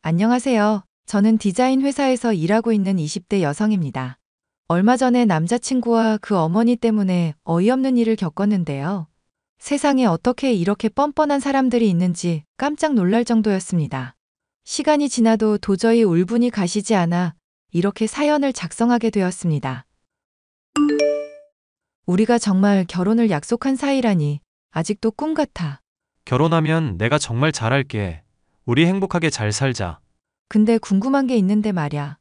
안녕하세요. 저는 디자인 회사에서 일하고 있는 20대 여성입니다. 얼마 전에 남자친구와 그 어머니 때문에 어이없는 일을 겪었는데요. 세상에 어떻게 이렇게 뻔뻔한 사람들이 있는지 깜짝 놀랄 정도였습니다. 시간이 지나도 도저히 울분이 가시지 않아 이렇게 사연을 작성하게 되었습니다. 우리가 정말 결혼을 약속한 사이라니 아직도 꿈 같아. 결혼하면 내가 정말 잘할게. 우리 행복하게 잘 살자. 근데 궁금한 게 있는데 말야.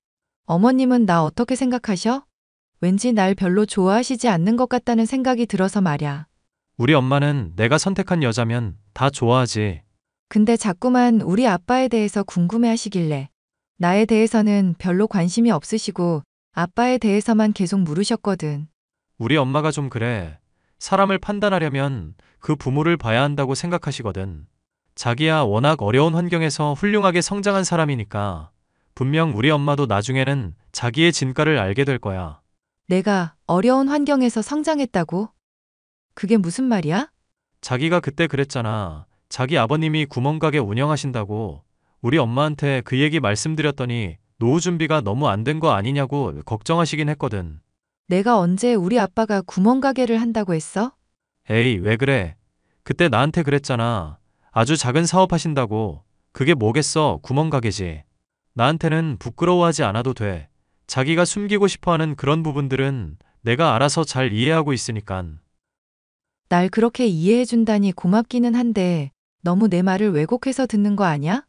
어머님은 나 어떻게 생각하셔? 왠지 날 별로 좋아하시지 않는 것 같다는 생각이 들어서 말야. 우리 엄마는 내가 선택한 여자면 다 좋아하지. 근데 자꾸만 우리 아빠에 대해서 궁금해 하시길래 나에 대해서는 별로 관심이 없으시고 아빠에 대해서만 계속 물으셨거든. 우리 엄마가 좀 그래. 사람을 판단하려면 그 부모를 봐야 한다고 생각하시거든. 자기야 워낙 어려운 환경에서 훌륭하게 성장한 사람이니까 분명 우리 엄마도 나중에는 자기의 진가를 알게 될 거야. 내가 어려운 환경에서 성장했다고? 그게 무슨 말이야? 자기가 그때 그랬잖아. 자기 아버님이 구멍가게 운영하신다고. 우리 엄마한테 그 얘기 말씀드렸더니 노후 준비가 너무 안 된 거 아니냐고 걱정하시긴 했거든. 내가 언제 우리 아빠가 구멍가게를 한다고 했어? 에이, 왜 그래? 그때 나한테 그랬잖아. 아주 작은 사업 하신다고. 그게 뭐겠어, 구멍가게지. 나한테는 부끄러워하지 않아도 돼. 자기가 숨기고 싶어 하는 그런 부분들은 내가 알아서 잘 이해하고 있으니깐. 날 그렇게 이해해준다니 고맙기는 한데 너무 내 말을 왜곡해서 듣는 거 아니야?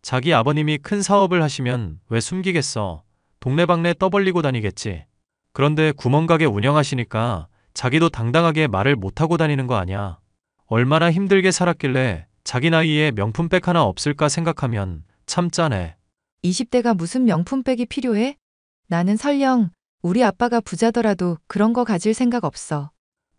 자기 아버님이 큰 사업을 하시면 왜 숨기겠어. 동네방네 떠벌리고 다니겠지. 그런데 구멍가게 운영하시니까 자기도 당당하게 말을 못하고 다니는 거 아니야. 얼마나 힘들게 살았길래 자기 나이에 명품백 하나 없을까 생각하면 참 짠해. 20대가 무슨 명품백이 필요해? 나는 설령 우리 아빠가 부자더라도 그런 거 가질 생각 없어.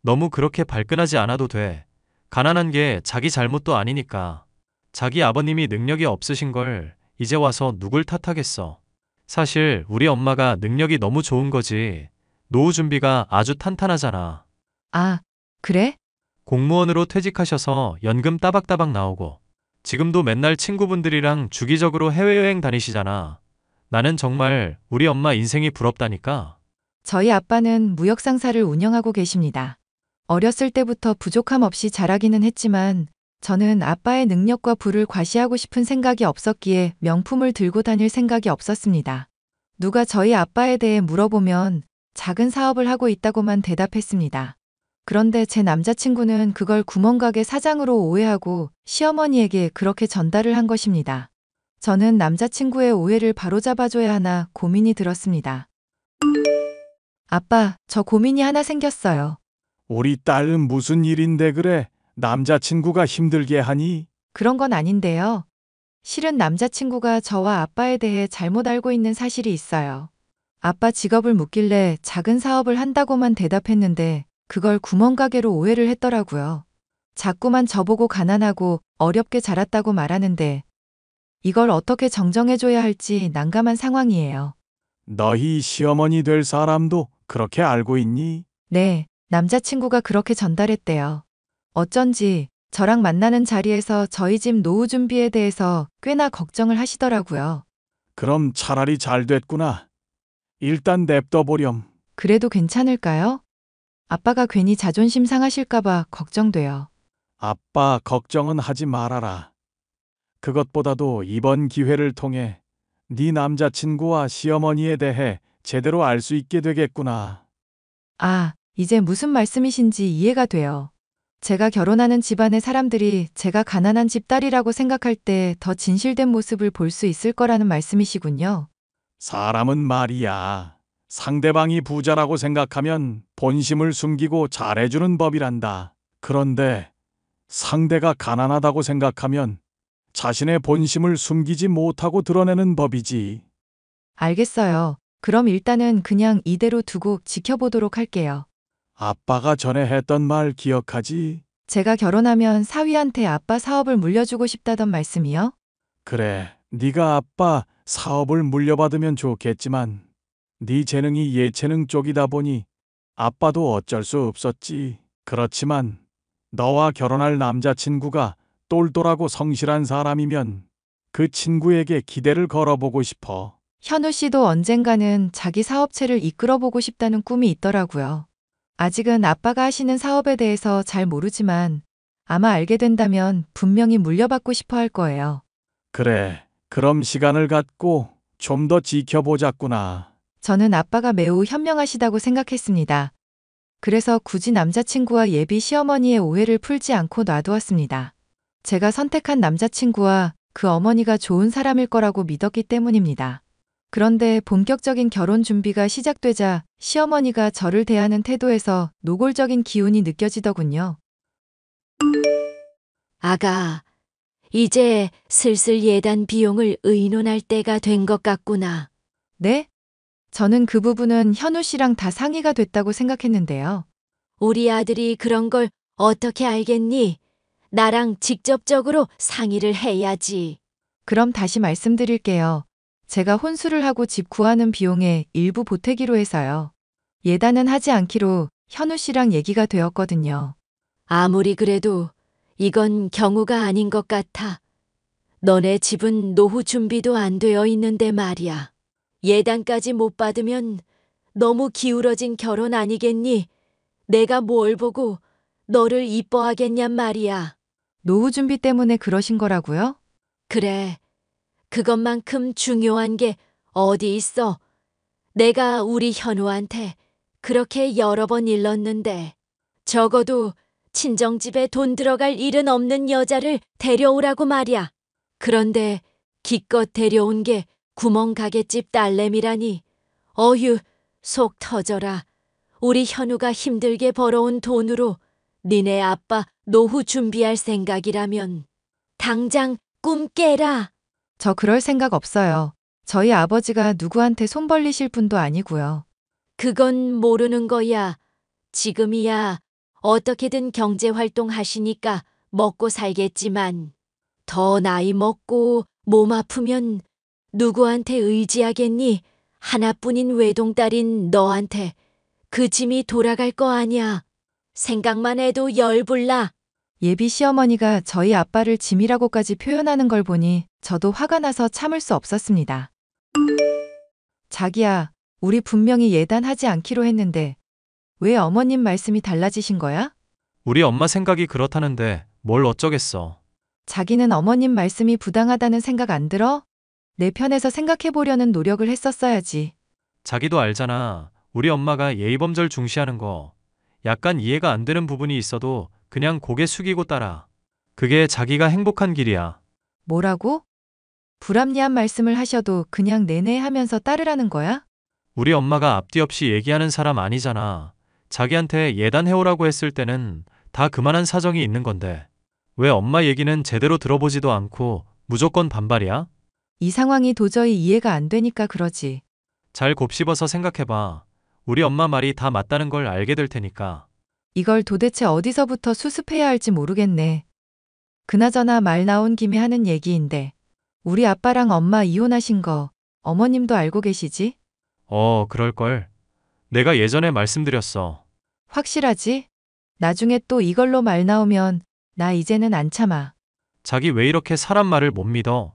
너무 그렇게 발끈하지 않아도 돼. 가난한 게 자기 잘못도 아니니까. 자기 아버님이 능력이 없으신 걸 이제 와서 누굴 탓하겠어. 사실 우리 엄마가 능력이 너무 좋은 거지. 노후 준비가 아주 탄탄하잖아. 아, 그래? 공무원으로 퇴직하셔서 연금 따박따박 나오고 지금도 맨날 친구분들이랑 주기적으로 해외여행 다니시잖아. 나는 정말 우리 엄마 인생이 부럽다니까. 저희 아빠는 무역상사를 운영하고 계십니다. 어렸을 때부터 부족함 없이 자라기는 했지만 저는 아빠의 능력과 부를 과시하고 싶은 생각이 없었기에 명품을 들고 다닐 생각이 없었습니다. 누가 저희 아빠에 대해 물어보면 작은 사업을 하고 있다고만 대답했습니다. 그런데 제 남자친구는 그걸 구멍가게 사장으로 오해하고 시어머니에게 그렇게 전달을 한 것입니다. 저는 남자친구의 오해를 바로잡아줘야 하나 고민이 들었습니다. 아빠, 저 고민이 하나 생겼어요. 우리 딸은 무슨 일인데 그래? 남자친구가 힘들게 하니? 그런 건 아닌데요. 실은 남자친구가 저와 아빠에 대해 잘못 알고 있는 사실이 있어요. 아빠 직업을 묻길래 작은 사업을 한다고만 대답했는데 그걸 구멍가게로 오해를 했더라고요. 자꾸만 저보고 가난하고 어렵게 자랐다고 말하는데 이걸 어떻게 정정해줘야 할지 난감한 상황이에요. 너희 시어머니 될 사람도 그렇게 알고 있니? 네, 남자친구가 그렇게 전달했대요. 어쩐지 저랑 만나는 자리에서 저희 집 노후 준비에 대해서 꽤나 걱정을 하시더라고요. 그럼 차라리 잘 됐구나. 일단 냅둬 보렴. 그래도 괜찮을까요? 아빠가 괜히 자존심 상하실까봐 걱정돼요. 아빠 걱정은 하지 말아라. 그것보다도 이번 기회를 통해 네 남자친구와 시어머니에 대해 제대로 알 수 있게 되겠구나. 아, 이제 무슨 말씀이신지 이해가 돼요. 제가 결혼하는 집안의 사람들이 제가 가난한 집 딸이라고 생각할 때 더 진실된 모습을 볼 수 있을 거라는 말씀이시군요. 사람은 말이야. 상대방이 부자라고 생각하면 본심을 숨기고 잘해주는 법이란다. 그런데 상대가 가난하다고 생각하면 자신의 본심을 숨기지 못하고 드러내는 법이지. 알겠어요. 그럼 일단은 그냥 이대로 두고 지켜보도록 할게요. 아빠가 전에 했던 말 기억하지? 제가 결혼하면 사위한테 아빠 사업을 물려주고 싶다던 말씀이요? 그래, 네가 아빠 사업을 물려받으면 좋겠지만 네 재능이 예체능 쪽이다 보니 아빠도 어쩔 수 없었지. 그렇지만 너와 결혼할 남자친구가 똘똘하고 성실한 사람이면 그 친구에게 기대를 걸어보고 싶어. 현우 씨도 언젠가는 자기 사업체를 이끌어보고 싶다는 꿈이 있더라고요. 아직은 아빠가 하시는 사업에 대해서 잘 모르지만 아마 알게 된다면 분명히 물려받고 싶어 할 거예요. 그래, 그럼 시간을 갖고 좀 더 지켜보자꾸나. 저는 아빠가 매우 현명하시다고 생각했습니다. 그래서 굳이 남자친구와 예비 시어머니의 오해를 풀지 않고 놔두었습니다. 제가 선택한 남자친구와 그 어머니가 좋은 사람일 거라고 믿었기 때문입니다. 그런데 본격적인 결혼 준비가 시작되자 시어머니가 저를 대하는 태도에서 노골적인 기운이 느껴지더군요. 아가, 이제 슬슬 예단 비용을 의논할 때가 된 것 같구나. 네? 저는 그 부분은 현우 씨랑 다 상의가 됐다고 생각했는데요. 우리 아들이 그런 걸 어떻게 알겠니? 나랑 직접적으로 상의를 해야지. 그럼 다시 말씀드릴게요. 제가 혼수를 하고 집 구하는 비용에 일부 보태기로 해서요. 예단은 하지 않기로 현우 씨랑 얘기가 되었거든요. 아무리 그래도 이건 경우가 아닌 것 같아. 너네 집은 노후 준비도 안 되어 있는데 말이야. 예단까지 못 받으면 너무 기울어진 결혼 아니겠니? 내가 뭘 보고 너를 이뻐하겠냔 말이야. 노후 준비 때문에 그러신 거라고요? 그래, 그것만큼 중요한 게 어디 있어. 내가 우리 현우한테 그렇게 여러 번 일렀는데 적어도 친정집에 돈 들어갈 일은 없는 여자를 데려오라고 말이야. 그런데 기껏 데려온 게 구멍가게집 딸내미라니. 어휴, 속 터져라. 우리 현우가 힘들게 벌어온 돈으로 니네 아빠 노후 준비할 생각이라면 당장 꿈 깨라. 저 그럴 생각 없어요. 저희 아버지가 누구한테 손 벌리실 분도 아니고요. 그건 모르는 거야. 지금이야 어떻게든 경제활동 하시니까 먹고 살겠지만 더 나이 먹고 몸 아프면 누구한테 의지하겠니? 하나뿐인 외동딸인 너한테 그 짐이 돌아갈 거 아니야. 생각만 해도 열불나. 예비 시어머니가 저희 아빠를 짐이라고까지 표현하는 걸 보니 저도 화가 나서 참을 수 없었습니다. 자기야, 우리 분명히 예단하지 않기로 했는데 왜 어머님 말씀이 달라지신 거야? 우리 엄마 생각이 그렇다는데 뭘 어쩌겠어. 자기는 어머님 말씀이 부당하다는 생각 안 들어? 내 편에서 생각해 보려는 노력을 했었어야지. 자기도 알잖아. 우리 엄마가 예의범절 중시하는 거. 약간 이해가 안 되는 부분이 있어도 그냥 고개 숙이고 따라. 그게 자기가 행복한 길이야. 뭐라고? 불합리한 말씀을 하셔도 그냥 내내 하면서 따르라는 거야? 우리 엄마가 앞뒤 없이 얘기하는 사람 아니잖아. 자기한테 예단해오라고 했을 때는 다 그만한 사정이 있는 건데. 왜 엄마 얘기는 제대로 들어보지도 않고 무조건 반발이야? 이 상황이 도저히 이해가 안 되니까 그러지. 잘 곱씹어서 생각해봐. 우리 엄마 말이 다 맞다는 걸 알게 될 테니까. 이걸 도대체 어디서부터 수습해야 할지 모르겠네. 그나저나 말 나온 김에 하는 얘기인데 우리 아빠랑 엄마 이혼하신 거 어머님도 알고 계시지? 그럴걸. 내가 예전에 말씀드렸어. 확실하지? 나중에 또 이걸로 말 나오면 나 이제는 안 참아. 자기 왜 이렇게 사람 말을 못 믿어?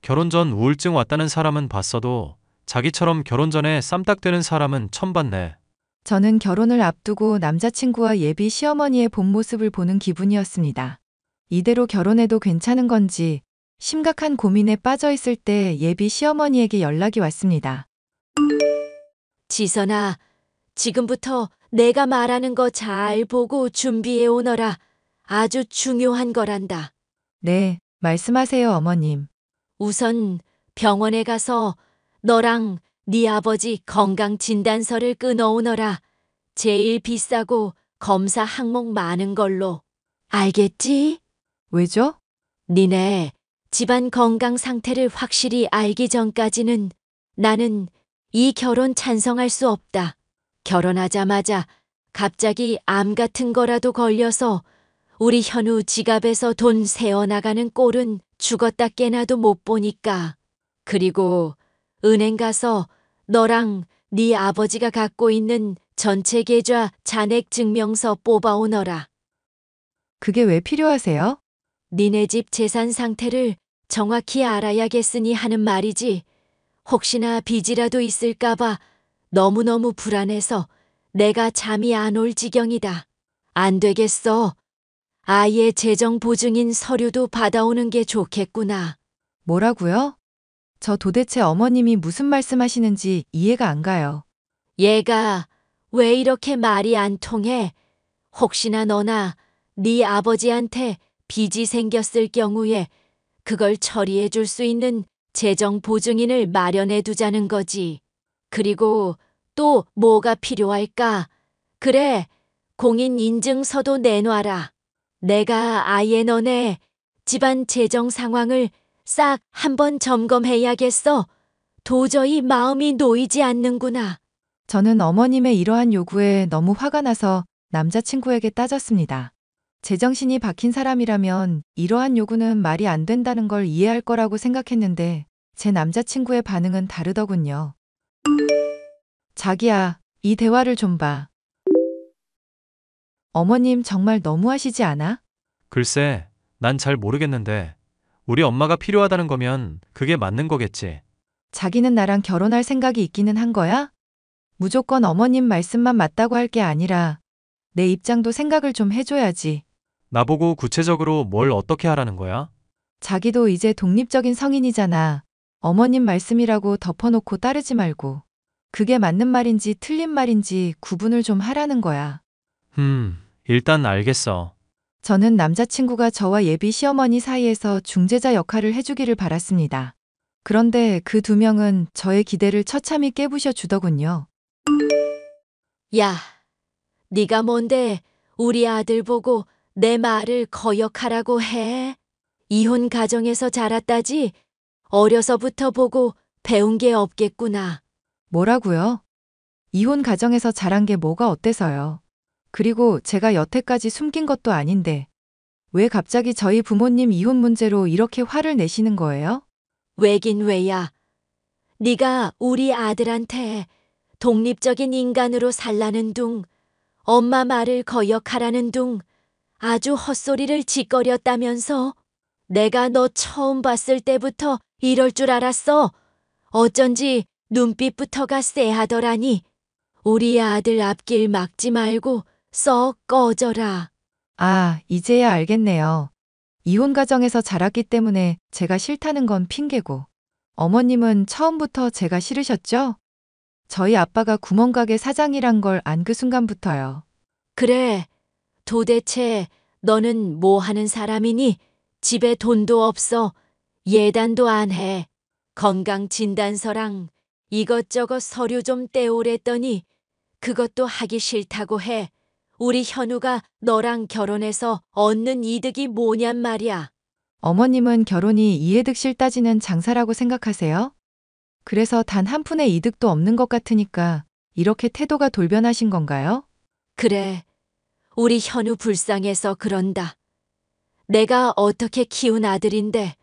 결혼 전 우울증 왔다는 사람은 봤어도 자기처럼 결혼 전에 쌈딱되는 사람은 처음 봤네. 저는 결혼을 앞두고 남자친구와 예비 시어머니의 본 모습을 보는 기분이었습니다. 이대로 결혼해도 괜찮은 건지 심각한 고민에 빠져 있을 때 예비 시어머니에게 연락이 왔습니다. 지선아, 지금부터 내가 말하는 거 잘 보고 준비해 오너라. 아주 중요한 거란다. 네, 말씀하세요, 어머님. 우선 병원에 가서 너랑 네 아버지 건강진단서를 끊어오너라. 제일 비싸고 검사 항목 많은 걸로. 알겠지? 왜죠? 니네 집안 건강 상태를 확실히 알기 전까지는 나는 이 결혼 찬성할 수 없다. 결혼하자마자 갑자기 암 같은 거라도 걸려서 우리 현우 지갑에서 돈 새어나가는 꼴은 죽었다 깨나도 못 보니까. 그리고 은행 가서 너랑 네 아버지가 갖고 있는 전체 계좌 잔액 증명서 뽑아오너라. 그게 왜 필요하세요? 니네 집 재산 상태를 정확히 알아야겠으니 하는 말이지. 혹시나 빚이라도 있을까봐 너무너무 불안해서 내가 잠이 안 올 지경이다. 안 되겠어. 아예 재정 보증인 서류도 받아오는 게 좋겠구나. 뭐라고요? 저 도대체 어머님이 무슨 말씀하시는지 이해가 안 가요. 얘가 왜 이렇게 말이 안 통해? 혹시나 너나 네 아버지한테 빚이 생겼을 경우에 그걸 처리해 줄 수 있는 재정 보증인을 마련해 두자는 거지. 그리고 또 뭐가 필요할까? 그래, 공인 인증서도 내놔라. 내가 아예 너네 집안 재정 상황을 싹 한번 점검해야겠어. 도저히 마음이 놓이지 않는구나. 저는 어머님의 이러한 요구에 너무 화가 나서 남자친구에게 따졌습니다. 제정신이 박힌 사람이라면 이러한 요구는 말이 안 된다는 걸 이해할 거라고 생각했는데 제 남자친구의 반응은 다르더군요. 자기야, 이 대화를 좀 봐. 어머님 정말 너무하시지 않아? 글쎄, 난 잘 모르겠는데 우리 엄마가 필요하다는 거면 그게 맞는 거겠지. 자기는 나랑 결혼할 생각이 있기는 한 거야? 무조건 어머님 말씀만 맞다고 할 게 아니라 내 입장도 생각을 좀 해줘야지. 나보고 구체적으로 뭘 어떻게 하라는 거야? 자기도 이제 독립적인 성인이잖아. 어머님 말씀이라고 덮어놓고 따르지 말고. 그게 맞는 말인지 틀린 말인지 구분을 좀 하라는 거야. 일단 알겠어. 저는 남자친구가 저와 예비 시어머니 사이에서 중재자 역할을 해주기를 바랐습니다. 그런데 그 두 명은 저의 기대를 처참히 깨부셔 주더군요. 야, 네가 뭔데 우리 아들 보고 내 말을 거역하라고 해? 이혼 가정에서 자랐다지? 어려서부터 보고 배운 게 없겠구나. 뭐라고요? 이혼 가정에서 자란 게 뭐가 어때서요? 그리고 제가 여태까지 숨긴 것도 아닌데 왜 갑자기 저희 부모님 이혼 문제로 이렇게 화를 내시는 거예요? 왜긴 왜야. 네가 우리 아들한테 독립적인 인간으로 살라는 둥, 엄마 말을 거역하라는 둥, 아주 헛소리를 짓거렸다면서? 내가 너 처음 봤을 때부터 이럴 줄 알았어. 어쩐지 눈빛부터가 쎄하더라니. 우리 아들 앞길 막지 말고 썩 꺼져라. 아, 이제야 알겠네요. 이혼 가정에서 자랐기 때문에 제가 싫다는 건 핑계고. 어머님은 처음부터 제가 싫으셨죠? 저희 아빠가 구멍가게 사장이란 걸 안 그 순간부터요. 그래, 도대체 너는 뭐 하는 사람이니? 집에 돈도 없어. 예단도 안 해. 건강진단서랑 이것저것 서류 좀 떼오랬더니 그것도 하기 싫다고 해. 우리 현우가 너랑 결혼해서 얻는 이득이 뭐냔 말이야. 어머님은 결혼이 이해득실 따지는 장사라고 생각하세요? 그래서 단 한 푼의 이득도 없는 것 같으니까 이렇게 태도가 돌변하신 건가요? 그래, 우리 현우 불쌍해서 그런다. 내가 어떻게 키운 아들인데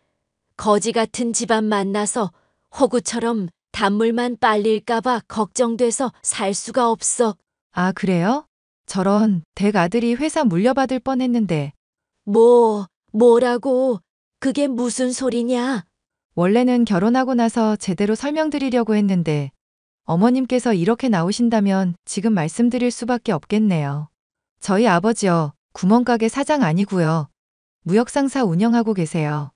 거지 같은 집안 만나서 호구처럼 단물만 빨릴까봐 걱정돼서 살 수가 없어. 아, 그래요? 저런 댁 아들이 회사 물려받을 뻔했는데 뭐라고? 그게 무슨 소리냐? 원래는 결혼하고 나서 제대로 설명드리려고 했는데 어머님께서 이렇게 나오신다면 지금 말씀드릴 수밖에 없겠네요. 저희 아버지요, 구멍가게 사장 아니고요. 무역상사 운영하고 계세요.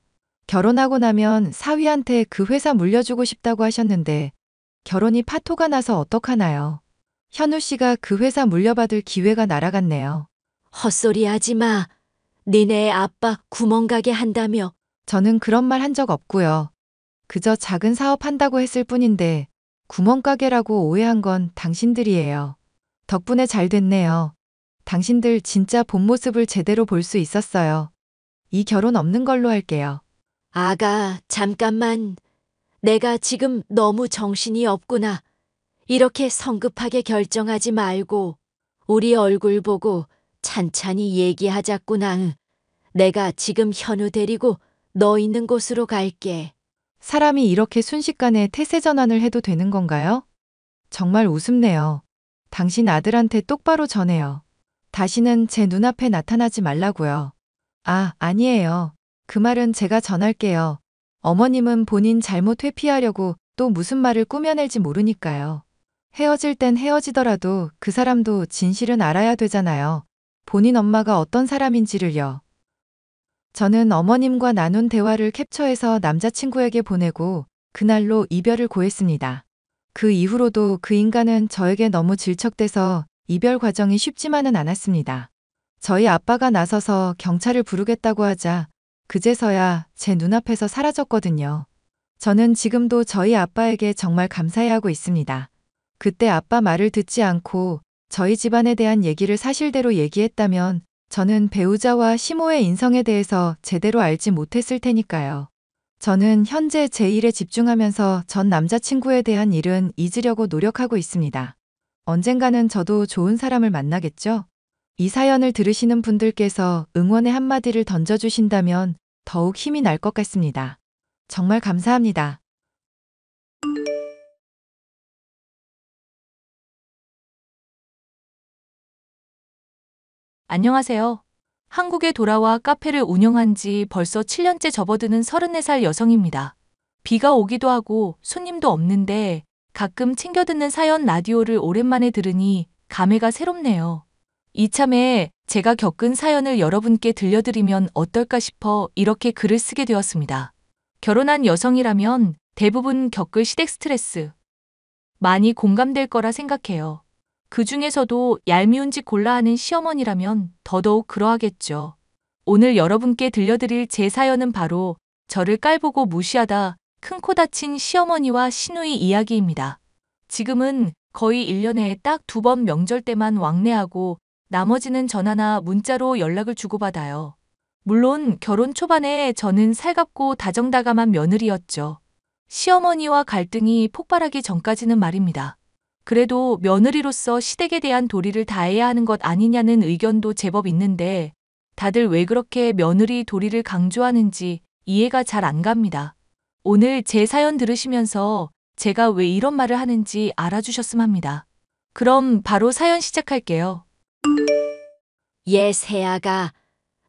결혼하고 나면 사위한테 그 회사 물려주고 싶다고 하셨는데 결혼이 파토가 나서 어떡하나요? 현우 씨가 그 회사 물려받을 기회가 날아갔네요. 헛소리 하지 마. 니네 아빠 구멍가게 한다며. 저는 그런 말 한 적 없고요. 그저 작은 사업 한다고 했을 뿐인데 구멍가게라고 오해한 건 당신들이에요. 덕분에 잘 됐네요. 당신들 진짜 본 모습을 제대로 볼 수 있었어요. 이 결혼 없는 걸로 할게요. 아가, 잠깐만. 내가 지금 너무 정신이 없구나. 이렇게 성급하게 결정하지 말고 우리 얼굴 보고 찬찬히 얘기하자꾸나. 내가 지금 현우 데리고 너 있는 곳으로 갈게. 사람이 이렇게 순식간에 태세 전환을 해도 되는 건가요? 정말 우습네요. 당신 아들한테 똑바로 전해요. 다시는 제 눈앞에 나타나지 말라고요. 아, 아니에요. 그 말은 제가 전할게요. 어머님은 본인 잘못 회피하려고 또 무슨 말을 꾸며낼지 모르니까요. 헤어질 땐 헤어지더라도 그 사람도 진실은 알아야 되잖아요. 본인 엄마가 어떤 사람인지를요. 저는 어머님과 나눈 대화를 캡처해서 남자친구에게 보내고 그날로 이별을 고했습니다. 그 이후로도 그 인간은 저에게 너무 질척대서 이별 과정이 쉽지만은 않았습니다. 저희 아빠가 나서서 경찰을 부르겠다고 하자 그제서야 제 눈앞에서 사라졌거든요. 저는 지금도 저희 아빠에게 정말 감사해하고 있습니다. 그때 아빠 말을 듣지 않고 저희 집안에 대한 얘기를 사실대로 얘기했다면 저는 배우자와 시모의 인성에 대해서 제대로 알지 못했을 테니까요. 저는 현재 제 일에 집중하면서 전 남자친구에 대한 일은 잊으려고 노력하고 있습니다. 언젠가는 저도 좋은 사람을 만나겠죠? 이 사연을 들으시는 분들께서 응원의 한마디를 던져주신다면 더욱 힘이 날 것 같습니다. 정말 감사합니다. 안녕하세요. 한국에 돌아와 카페를 운영한 지 벌써 7년째 접어드는 34살 여성입니다. 비가 오기도 하고 손님도 없는데 가끔 챙겨 듣는 사연 라디오를 오랜만에 들으니 감회가 새롭네요. 이참에 제가 겪은 사연을 여러분께 들려드리면 어떨까 싶어 이렇게 글을 쓰게 되었습니다. 결혼한 여성이라면 대부분 겪을 시댁 스트레스 많이 공감될 거라 생각해요. 그 중에서도 얄미운 짓 골라 하는 시어머니라면 더더욱 그러하겠죠. 오늘 여러분께 들려드릴 제 사연은 바로 저를 깔보고 무시하다 큰 코 다친 시어머니와 시누이 이야기입니다. 지금은 거의 1년에 딱 2번 명절 때만 왕래하고 나머지는 전화나 문자로 연락을 주고받아요. 물론 결혼 초반에 저는 살갑고 다정다감한 며느리였죠. 시어머니와 갈등이 폭발하기 전까지는 말입니다. 그래도 며느리로서 시댁에 대한 도리를 다해야 하는 것 아니냐는 의견도 제법 있는데 다들 왜 그렇게 며느리 도리를 강조하는지 이해가 잘 안 갑니다. 오늘 제 사연 들으시면서 제가 왜 이런 말을 하는지 알아주셨으면 합니다. 그럼 바로 사연 시작할게요. 얘 새아가,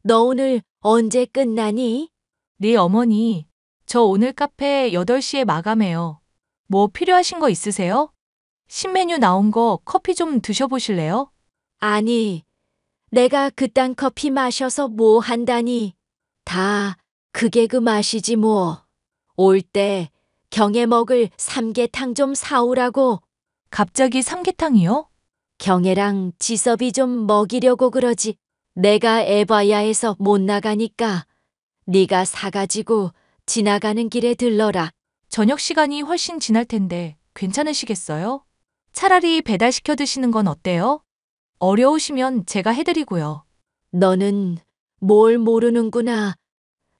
너 오늘 언제 끝나니? 네 어머니, 저 오늘 카페 8시에 마감해요. 뭐 필요하신 거 있으세요? 신메뉴 나온 거 커피 좀 드셔보실래요? 아니, 내가 그딴 커피 마셔서 뭐 한다니. 다 그게 그 맛이지 뭐. 올 때 경에 먹을 삼계탕 좀 사오라고. 갑자기 삼계탕이요? 경애랑 지섭이 좀 먹이려고 그러지. 내가 에바야에서 못 나가니까 네가 사가지고 지나가는 길에 들러라. 저녁 시간이 훨씬 지날 텐데 괜찮으시겠어요? 차라리 배달시켜 드시는 건 어때요? 어려우시면 제가 해드리고요. 너는 뭘 모르는구나.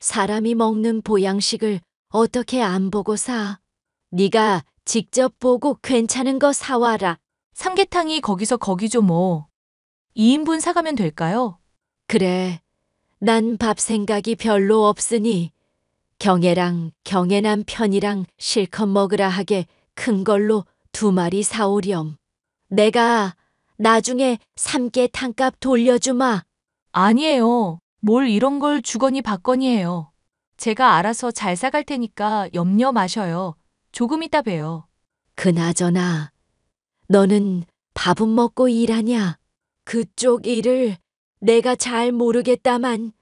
사람이 먹는 보양식을 어떻게 안 보고 사. 네가 직접 보고 괜찮은 거 사와라. 삼계탕이 거기서 거기죠 뭐. 2인분 사가면 될까요? 그래, 난 밥 생각이 별로 없으니 경애랑 경애 남편이랑 실컷 먹으라 하게 큰 걸로 2마리 사오렴. 내가 나중에 삼계탕값 돌려주마. 아니에요. 뭘 이런 걸 주거니 받거니 해요. 제가 알아서 잘 사갈 테니까 염려 마셔요. 조금 이따 봬요. 그나저나 너는 밥은 먹고 일하냐? 그쪽 일을 내가 잘 모르겠다만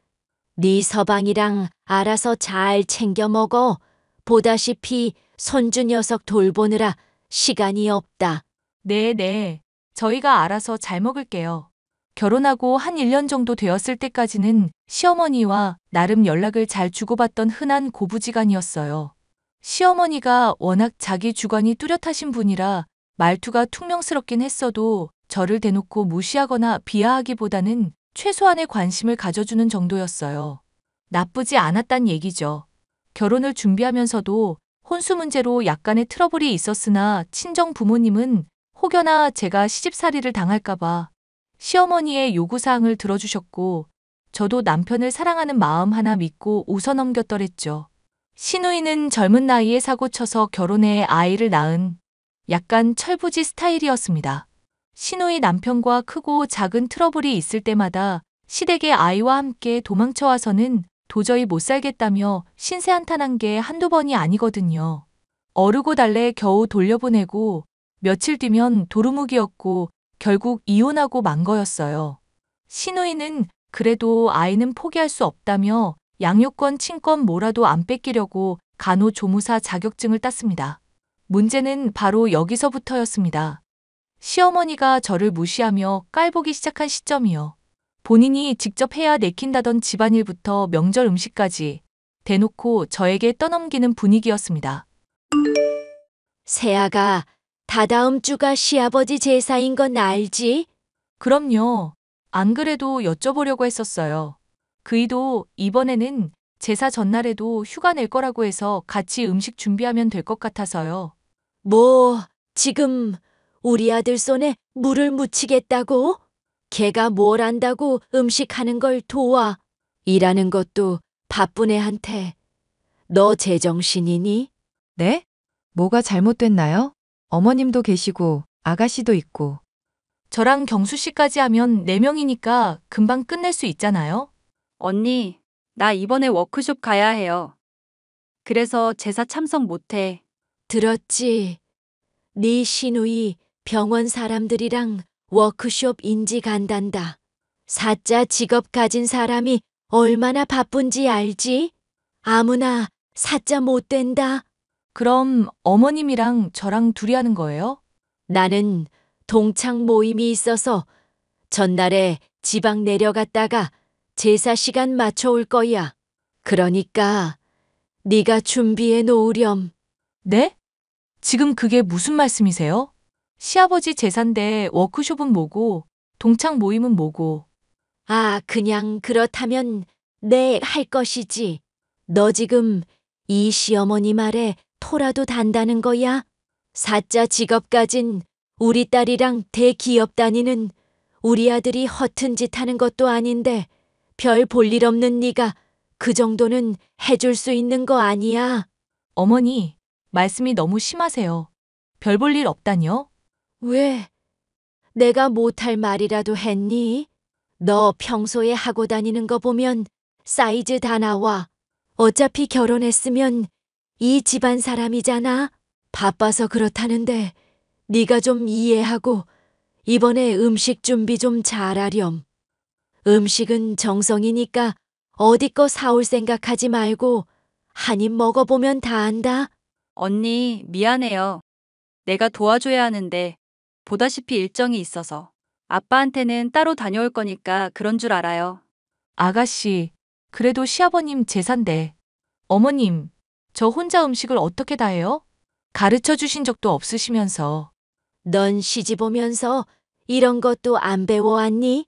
네 서방이랑 알아서 잘 챙겨 먹어. 보다시피 손주 녀석 돌보느라 시간이 없다. 네. 저희가 알아서 잘 먹을게요. 결혼하고 한 1년 정도 되었을 때까지는 시어머니와 나름 연락을 잘 주고받던 흔한 고부지간이었어요. 시어머니가 워낙 자기 주관이 뚜렷하신 분이라 말투가 퉁명스럽긴 했어도 저를 대놓고 무시하거나 비하하기보다는 최소한의 관심을 가져주는 정도였어요. 나쁘지 않았단 얘기죠. 결혼을 준비하면서도 혼수 문제로 약간의 트러블이 있었으나 친정 부모님은 혹여나 제가 시집살이를 당할까봐 시어머니의 요구사항을 들어주셨고 저도 남편을 사랑하는 마음 하나 믿고 웃어넘겼더랬죠. 시누이는 젊은 나이에 사고 쳐서 결혼해 아이를 낳은 약간 철부지 스타일이었습니다. 시누이 남편과 크고 작은 트러블이 있을 때마다 시댁의 아이와 함께 도망쳐와서는 도저히 못 살겠다며 신세 한탄한 게 한두 번이 아니거든요. 어르고 달래 겨우 돌려보내고 며칠 뒤면 도루묵이었고 결국 이혼하고 만 거였어요. 시누이는 그래도 아이는 포기할 수 없다며 양육권, 친권 뭐라도 안 뺏기려고 간호조무사 자격증을 땄습니다. 문제는 바로 여기서부터였습니다. 시어머니가 저를 무시하며 깔보기 시작한 시점이요. 본인이 직접 해야 내킨다던 집안일부터 명절 음식까지 대놓고 저에게 떠넘기는 분위기였습니다. 세아가 다다음 주가 시아버지 제사인 건 알지? 그럼요. 안 그래도 여쭤보려고 했었어요. 그이도 이번에는 제사 전날에도 휴가 낼 거라고 해서 같이 음식 준비하면 될 것 같아서요. 뭐, 지금 우리 아들 손에 물을 묻히겠다고? 걔가 뭘 안다고 음식하는 걸 도와. 일하는 것도 바쁜 애한테. 너 제정신이니? 네? 뭐가 잘못됐나요? 어머님도 계시고 아가씨도 있고. 저랑 경수 씨까지 하면 4명이니까 금방 끝낼 수 있잖아요. 언니, 나 이번에 워크숍 가야 해요. 그래서 제사 참석 못해. 들었지? 네 시누이 병원 사람들이랑 워크숍 인지 간단다. 사자 직업 가진 사람이 얼마나 바쁜지 알지? 아무나 사자 못 된다. 그럼 어머님이랑 저랑 둘이 하는 거예요? 나는 동창 모임이 있어서 전날에 지방 내려갔다가 제사 시간 맞춰 올 거야. 그러니까 네가 준비해 놓으렴. 네? 지금 그게 무슨 말씀이세요? 시아버지 제사인데 워크숍은 뭐고, 동창 모임은 뭐고. 아, 그냥 그렇다면 네 할 것이지. 너 지금 이 시어머니 말에 토라도 단다는 거야? 사자 직업 가진 우리 딸이랑 대기업 다니는 우리 아들이 허튼 짓 하는 것도 아닌데 별 볼 일 없는 네가 그 정도는 해줄 수 있는 거 아니야? 어머니, 말씀이 너무 심하세요. 별 볼 일 없다뇨? 왜? 내가 못할 말이라도 했니? 너 평소에 하고 다니는 거 보면 사이즈 다 나와. 어차피 결혼했으면 이 집안 사람이잖아. 바빠서 그렇다는데 네가 좀 이해하고 이번에 음식 준비 좀 잘하렴. 음식은 정성이니까 어디 거 사올 생각하지 말고 한 입 먹어보면 다 안다. 언니, 미안해요. 내가 도와줘야 하는데 보다시피 일정이 있어서. 아빠한테는 따로 다녀올 거니까 그런 줄 알아요. 아가씨, 그래도 시아버님 제사인데. 어머님, 저 혼자 음식을 어떻게 다 해요? 가르쳐 주신 적도 없으시면서. 넌 시집 오면서 이런 것도 안 배워왔니?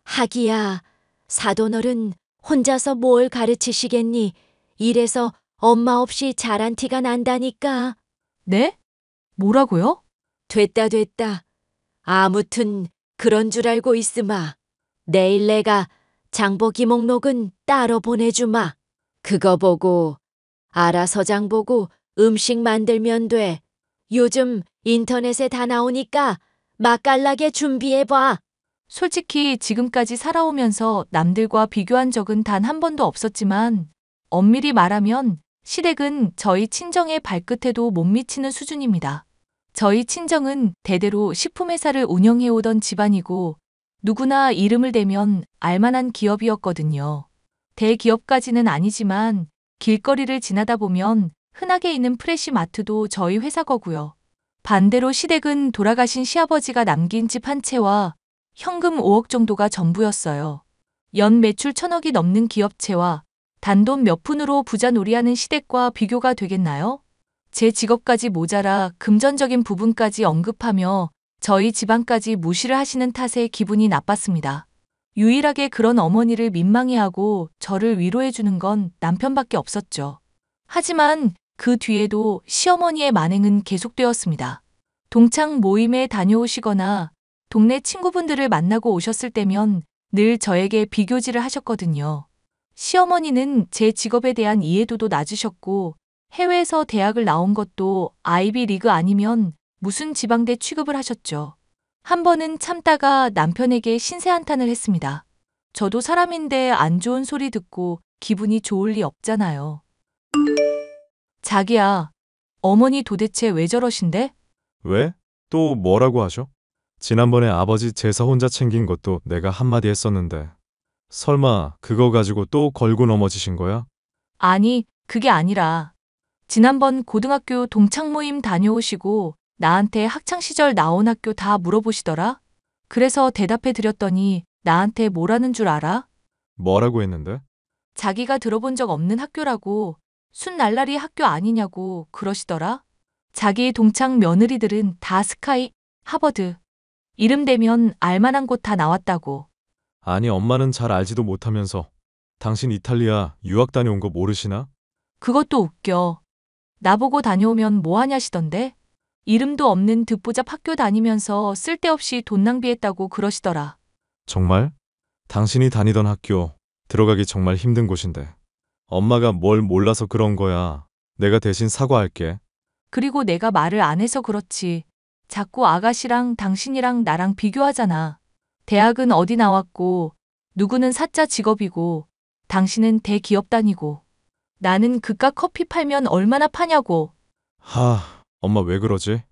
하기야, 사돈어른 혼자서 뭘 가르치시겠니? 이래서 엄마 없이 자란 티가 난다니까. 네? 뭐라고요? 됐다. 아무튼 그런 줄 알고 있으마. 내일 내가 장보기 목록은 따로 보내주마. 그거 보고 알아서 장보고 음식 만들면 돼. 요즘 인터넷에 다 나오니까 맛깔나게 준비해봐. 솔직히 지금까지 살아오면서 남들과 비교한 적은 단 한 번도 없었지만 엄밀히 말하면 시댁은 저희 친정의 발끝에도 못 미치는 수준입니다. 저희 친정은 대대로 식품회사를 운영해오던 집안이고 누구나 이름을 대면 알만한 기업이었거든요. 대기업까지는 아니지만 길거리를 지나다 보면 흔하게 있는 프레시마트도 저희 회사 거고요. 반대로 시댁은 돌아가신 시아버지가 남긴 집 한 채와 현금 5억 정도가 전부였어요. 연 매출 1,000억이 넘는 기업체와 단돈 몇 푼으로 부자놀이하는 시댁과 비교가 되겠나요? 제 직업까지 모자라 금전적인 부분까지 언급하며 저희 집안까지 무시를 하시는 탓에 기분이 나빴습니다. 유일하게 그런 어머니를 민망해하고 저를 위로해주는 건 남편밖에 없었죠. 하지만 그 뒤에도 시어머니의 만행은 계속되었습니다. 동창 모임에 다녀오시거나 동네 친구분들을 만나고 오셨을 때면 늘 저에게 비교질을 하셨거든요. 시어머니는 제 직업에 대한 이해도도 낮으셨고 해외에서 대학을 나온 것도 아이비 리그 아니면 무슨 지방대 취급을 하셨죠. 한 번은 참다가 남편에게 신세 한탄을 했습니다. 저도 사람인데 안 좋은 소리 듣고 기분이 좋을 리 없잖아요. 자기야, 어머니 도대체 왜 저러신데? 왜? 또 뭐라고 하셔? 지난번에 아버지 제사 혼자 챙긴 것도 내가 한마디 했었는데. 설마 그거 가지고 또 걸고 넘어지신 거야? 아니, 그게 아니라 지난번 고등학교 동창 모임 다녀오시고 나한테 학창시절 나온 학교 다 물어보시더라? 그래서 대답해 드렸더니 나한테 뭐라는 줄 알아? 뭐라고 했는데? 자기가 들어본 적 없는 학교라고 순날라리 학교 아니냐고 그러시더라? 자기 동창 며느리들은 다 스카이, 하버드, 이름 대면 알만한 곳 다 나왔다고. 아니 엄마는 잘 알지도 못하면서 당신 이탈리아 유학 다녀온 거 모르시나? 그것도 웃겨. 나보고 다녀오면 뭐 하냐시던데? 이름도 없는 듣보잡 학교 다니면서 쓸데없이 돈 낭비했다고 그러시더라. 정말? 당신이 다니던 학교 들어가기 정말 힘든 곳인데. 엄마가 뭘 몰라서 그런 거야. 내가 대신 사과할게. 그리고 내가 말을 안 해서 그렇지. 자꾸 아가씨랑 당신이랑 나랑 비교하잖아. 대학은 어디 나왔고, 누구는 사짜 직업이고, 당신은 대기업 다니고, 나는 그깟 커피 팔면 얼마나 파냐고. 엄마 왜 그러지?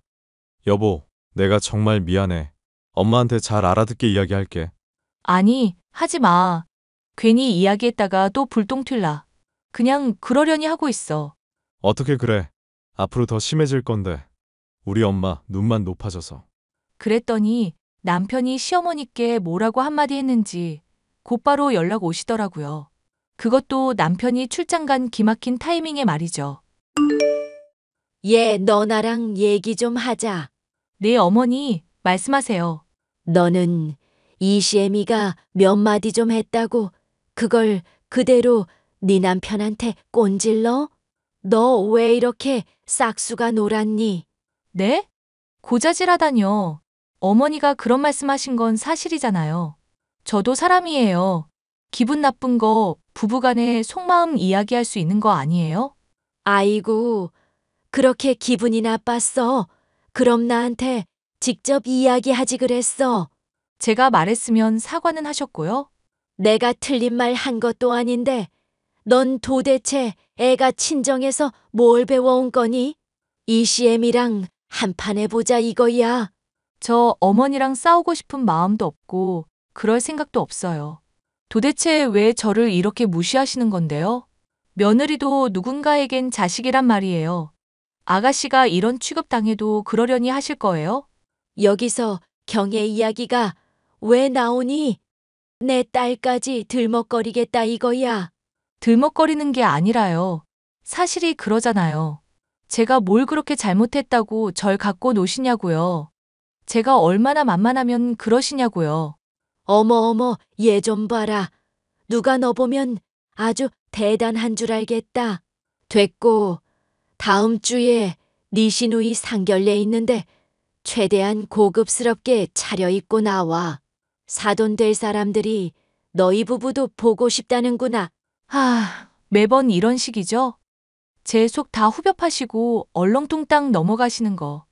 여보, 내가 정말 미안해. 엄마한테 잘 알아듣게 이야기할게. 아니, 하지 마. 괜히 이야기했다가 또 불똥 튈라. 그냥 그러려니 하고 있어. 어떻게 그래? 앞으로 더 심해질 건데. 우리 엄마 눈만 높아져서. 그랬더니 남편이 시어머니께 뭐라고 한마디 했는지 곧바로 연락 오시더라고요. 그것도 남편이 출장 간 기막힌 타이밍에 말이죠. 얘, 너 나랑 얘기 좀 하자. 네, 어머니, 말씀하세요. 너는 이시애미가 몇 마디 좀 했다고 그걸 그대로 네 남편한테 꼰질러? 너 왜 이렇게 싹수가 놀았니? 네? 고자질하다뇨. 어머니가 그런 말씀하신 건 사실이잖아요. 저도 사람이에요. 기분 나쁜 거 부부간에 속마음 이야기할 수 있는 거 아니에요? 아이고, 그렇게 기분이 나빴어. 그럼 나한테 직접 이야기하지 그랬어. 제가 말했으면 사과는 하셨고요. 내가 틀린 말 한 것도 아닌데 넌 도대체 애가 친정에서 뭘 배워온 거니? 이시엠이랑 한판 해보자 이거야. 저 어머니랑 싸우고 싶은 마음도 없고 그럴 생각도 없어요. 도대체 왜 저를 이렇게 무시하시는 건데요? 며느리도 누군가에겐 자식이란 말이에요. 아가씨가 이런 취급당해도 그러려니 하실 거예요? 여기서 경의 이야기가 왜 나오니? 내 딸까지 들먹거리겠다 이거야. 들먹거리는 게 아니라요. 사실이 그러잖아요. 제가 뭘 그렇게 잘못했다고 절 갖고 노시냐고요. 제가 얼마나 만만하면 그러시냐고요. 어머, 얘 좀 봐라. 누가 너 보면 아주 대단한 줄 알겠다. 됐고, 다음 주에 네 시누이 상견례 있는데 최대한 고급스럽게 차려입고 나와. 사돈 될 사람들이 너희 부부도 보고 싶다는구나. 매번 이런 식이죠? 제 속 다 후벼 파시고 얼렁뚱땅 넘어가시는 거.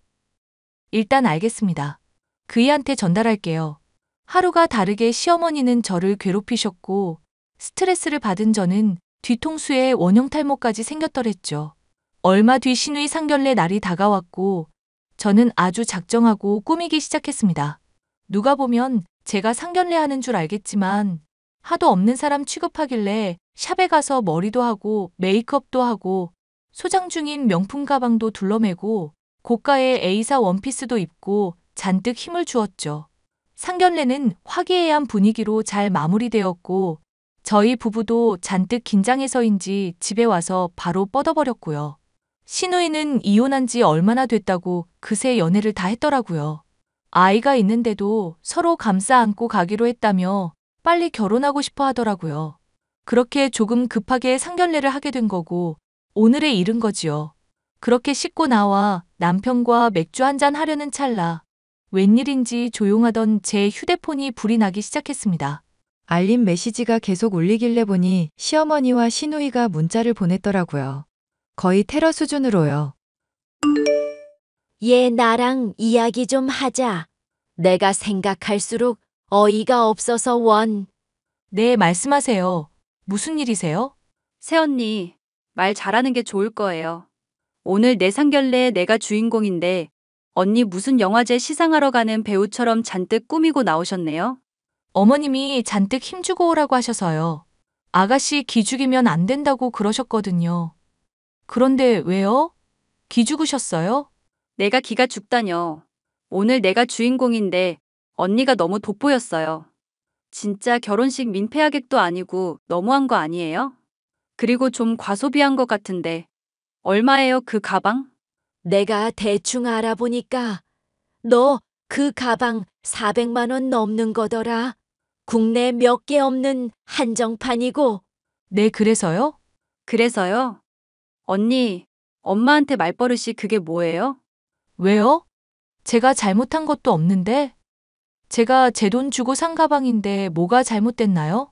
일단 알겠습니다. 그이한테 전달할게요. 하루가 다르게 시어머니는 저를 괴롭히셨고 스트레스를 받은 저는 뒤통수에 원형 탈모까지 생겼더랬죠. 얼마 뒤 시누이 상견례 날이 다가왔고 저는 아주 작정하고 꾸미기 시작했습니다. 누가 보면 제가 상견례 하는 줄 알겠지만 하도 없는 사람 취급하길래 샵에 가서 머리도 하고 메이크업도 하고 소장 중인 명품 가방도 둘러매고 고가의 A사 원피스도 입고 잔뜩 힘을 주었죠. 상견례는 화기애애한 분위기로 잘 마무리되었고 저희 부부도 잔뜩 긴장해서인지 집에 와서 바로 뻗어버렸고요. 시누이는 이혼한 지 얼마나 됐다고 그새 연애를 다 했더라고요. 아이가 있는데도 서로 감싸 안고 가기로 했다며 빨리 결혼하고 싶어 하더라고요. 그렇게 조금 급하게 상견례를 하게 된 거고 오늘에 이른 거지요. 그렇게 씻고 나와 남편과 맥주 한잔 하려는 찰나 웬일인지 조용하던 제 휴대폰이 불이 나기 시작했습니다. 알림 메시지가 계속 울리길래 보니 시어머니와 시누이가 문자를 보냈더라고요. 거의 테러 수준으로요. 얘 나랑 이야기 좀 하자. 내가 생각할수록 어이가 없어서 원. 네, 말씀하세요. 무슨 일이세요? 새언니, 말 잘하는 게 좋을 거예요. 오늘 내 상견례에 내가 주인공인데 언니 무슨 영화제 시상하러 가는 배우처럼 잔뜩 꾸미고 나오셨네요. 어머님이 잔뜩 힘주고 오라고 하셔서요. 아가씨 기죽이면 안 된다고 그러셨거든요. 그런데 왜요? 기죽으셨어요? 내가 기가 죽다녀. 오늘 내가 주인공인데 언니가 너무 돋보였어요. 진짜 결혼식 민폐하객도 아니고 너무한 거 아니에요? 그리고 좀 과소비한 것 같은데 얼마예요 그 가방? 내가 대충 알아보니까 너 그 가방 400만 원 넘는 거더라. 국내 몇 개 없는 한정판이고. 네, 그래서요? 그래서요? 언니, 엄마한테 말버릇이 그게 뭐예요? 왜요? 제가 잘못한 것도 없는데? 제가 제 돈 주고 산 가방인데 뭐가 잘못됐나요?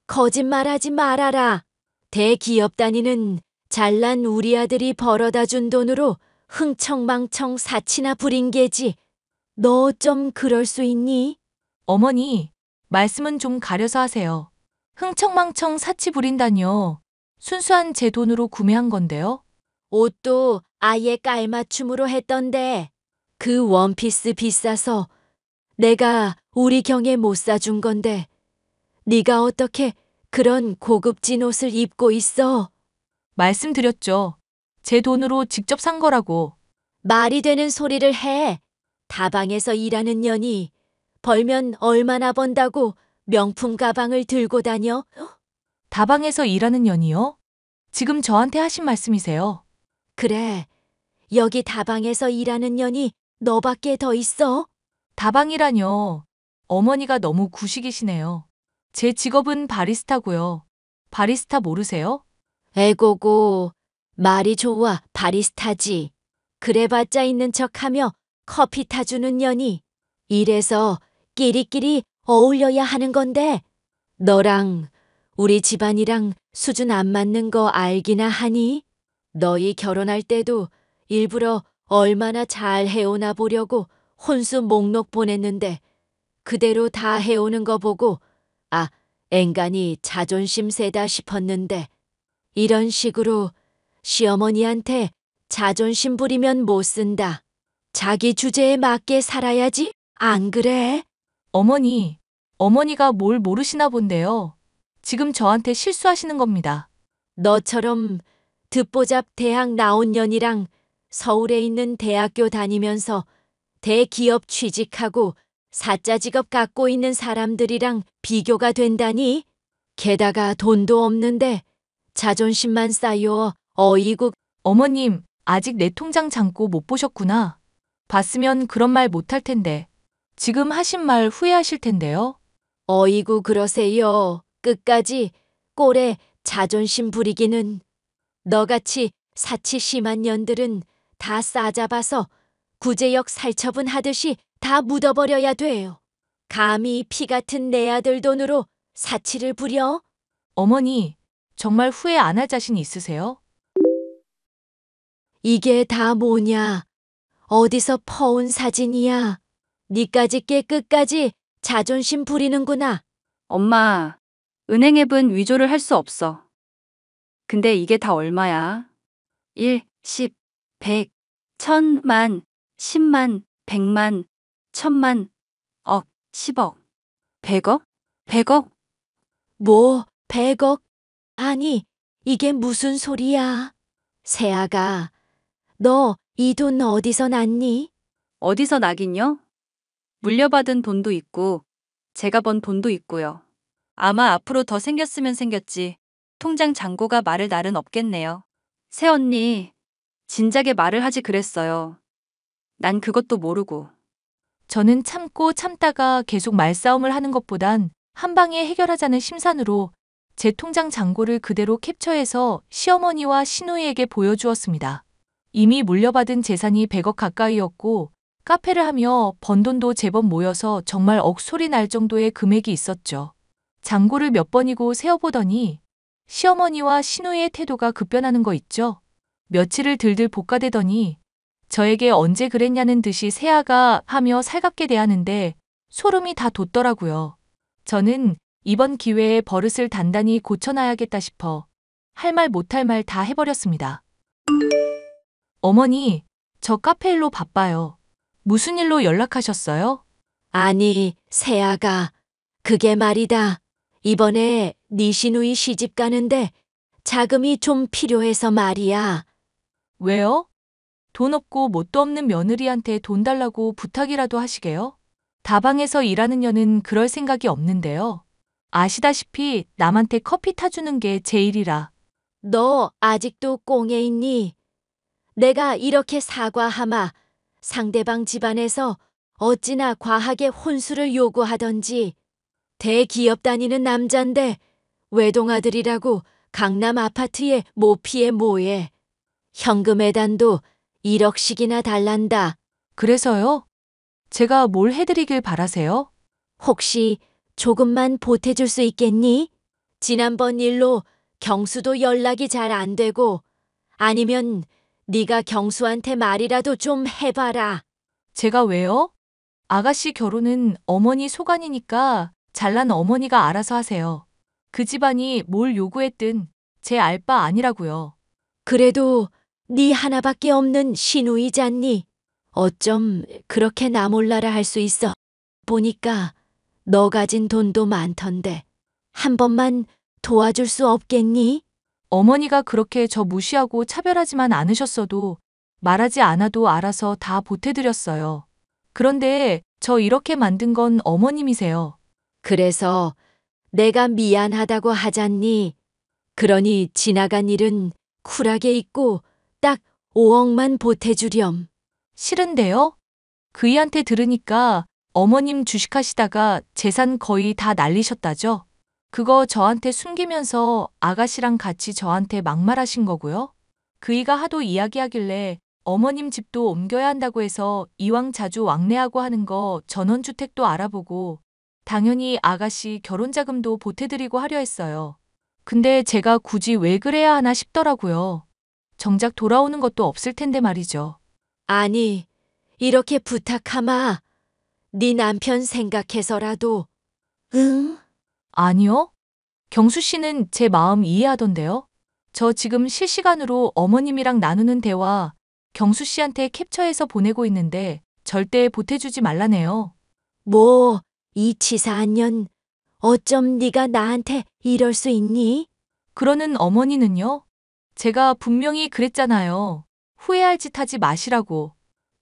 거짓말하지 말아라. 대기업 다니는 잘난 우리 아들이 벌어다 준 돈으로 흥청망청 사치나 부린 게지. 너 좀 그럴 수 있니? 어머니, 말씀은 좀 가려서 하세요. 흥청망청 사치 부린다니요. 순수한 제 돈으로 구매한 건데요. 옷도 아예 깔맞춤으로 했던데 그 원피스 비싸서 내가 우리 경에 못 사준 건데 네가 어떻게 그런 고급진 옷을 입고 있어? 말씀드렸죠. 제 돈으로 직접 산 거라고. 말이 되는 소리를 해. 다방에서 일하는 년이 벌면 얼마나 번다고 명품 가방을 들고 다녀? 다방에서 일하는 년이요? 지금 저한테 하신 말씀이세요. 그래, 여기 다방에서 일하는 년이 너밖에 더 있어? 다방이라뇨. 어머니가 너무 구식이시네요. 제 직업은 바리스타고요. 바리스타 모르세요? 에고고, 말이 좋아, 바리스타지. 그래봤자 있는 척하며 커피 타주는 년이. 이래서 끼리끼리 어울려야 하는 건데, 너랑 우리 집안이랑 수준 안 맞는 거 알기나 하니? 너희 결혼할 때도 일부러 얼마나 잘 해오나 보려고 혼수 목록 보냈는데, 그대로 다 해오는 거 보고, 아, 앵간히 자존심 세다 싶었는데, 이런 식으로 시어머니한테 자존심 부리면 못 쓴다. 자기 주제에 맞게 살아야지, 안 그래? 어머니가 뭘 모르시나 본데요. 지금 저한테 실수하시는 겁니다. 너처럼 듣보잡 대학 나온 년이랑 서울에 있는 대학교 다니면서 대기업 취직하고 사짜 직업 갖고 있는 사람들이랑 비교가 된다니? 게다가 돈도 없는데 자존심만 쌓여 어이구. 어머님, 아직 내 통장 잔고 못 보셨구나. 봤으면 그런 말 못할 텐데. 지금 하신 말 후회하실 텐데요. 어이구 그러세요. 끝까지 꼴에 자존심 부리기는. 너같이 사치 심한 년들은 다 싸잡아서 구제역 살처분 하듯이 다 묻어버려야 돼요. 감히 피 같은 내 아들 돈으로 사치를 부려? 어머니, 정말 후회 안 할 자신 있으세요? 이게 다 뭐냐? 어디서 퍼온 사진이야? 니까지 게 끝까지 자존심 부리는구나. 엄마, 은행 앱은 위조를 할 수 없어. 근데 이게 다 얼마야? 1, 10, 100, 1000만, 10만, 100만, 1000만, 억, 10억, 100억? 100억? 뭐, 100억? 아니, 이게 무슨 소리야? 세아가, 너 이 돈 어디서 났니? 어디서 나긴요? 물려받은 돈도 있고, 제가 번 돈도 있고요. 아마 앞으로 더 생겼으면 생겼지. 통장 잔고가 말을 날은 없겠네요. 새언니, 진작에 말을 하지 그랬어요. 난 그것도 모르고. 저는 참고 참다가 계속 말싸움을 하는 것보단 한 방에 해결하자는 심산으로 제 통장 잔고를 그대로 캡처해서 시어머니와 시누이에게 보여주었습니다. 이미 물려받은 재산이 100억 가까이였고 카페를 하며 번 돈도 제법 모여서 정말 억소리 날 정도의 금액이 있었죠. 잔고를 몇 번이고 세어보더니 시어머니와 시누이의 태도가 급변하는 거 있죠. 며칠을 들들 볶아대더니 저에게 언제 그랬냐는 듯이 세아가 하며 살갑게 대하는데 소름이 다 돋더라고요. 저는 이번 기회에 버릇을 단단히 고쳐놔야겠다 싶어 할 말 못할 말 다 해버렸습니다. 어머니, 저 카페 일로 바빠요. 무슨 일로 연락하셨어요? 아니, 세아가, 그게 말이다. 이번에 네 시누이 시집 가는데 자금이 좀 필요해서 말이야. 왜요? 돈 없고 뭣도 없는 며느리한테 돈 달라고 부탁이라도 하시게요? 다방에서 일하는 년은 그럴 생각이 없는데요. 아시다시피 남한테 커피 타주는 게 제 일이라. 너 아직도 꽁에 있니? 내가 이렇게 사과하마 상대방 집안에서 어찌나 과하게 혼수를 요구하던지. 대기업 다니는 남잔데 외동아들이라고 강남 아파트에 모피에 뭐해. 현금에단도 1억씩이나 달란다. 그래서요? 제가 뭘 해드리길 바라세요? 혹시 조금만 보태줄 수 있겠니? 지난번 일로 경수도 연락이 잘 안 되고, 아니면 네가 경수한테 말이라도 좀 해봐라. 제가 왜요? 아가씨 결혼은 어머니 소관이니까 잘난 어머니가 알아서 하세요. 그 집안이 뭘 요구했든 제 알 바 아니라고요. 그래도 네 하나밖에 없는 시누이잖니. 어쩜 그렇게 나 몰라라 할 수 있어. 보니까 너 가진 돈도 많던데 한 번만 도와줄 수 없겠니? 어머니가 그렇게 저 무시하고 차별하지만 않으셨어도 말하지 않아도 알아서 다 보태드렸어요. 그런데 저 이렇게 만든 건 어머님이세요. 그래서 내가 미안하다고 하잖니. 그러니 지나간 일은 쿨하게 잊고 딱 5억만 보태주렴. 싫은데요? 그이한테 들으니까 어머님 주식하시다가 재산 거의 다 날리셨다죠? 그거 저한테 숨기면서 아가씨랑 같이 저한테 막말하신 거고요? 그이가 하도 이야기하길래 어머님 집도 옮겨야 한다고 해서 이왕 자주 왕래하고 하는 거 전원주택도 알아보고 당연히 아가씨 결혼자금도 보태드리고 하려 했어요. 근데 제가 굳이 왜 그래야 하나 싶더라고요. 정작 돌아오는 것도 없을 텐데 말이죠. 아니, 이렇게 부탁하마. 네 남편 생각해서라도. 응? 아니요. 경수 씨는 제 마음 이해하던데요. 저 지금 실시간으로 어머님이랑 나누는 대화 경수 씨한테 캡처해서 보내고 있는데 절대 보태주지 말라네요. 뭐, 이 치사한 년, 어쩜 네가 나한테 이럴 수 있니? 그러는 어머니는요? 제가 분명히 그랬잖아요. 후회할 짓 하지 마시라고.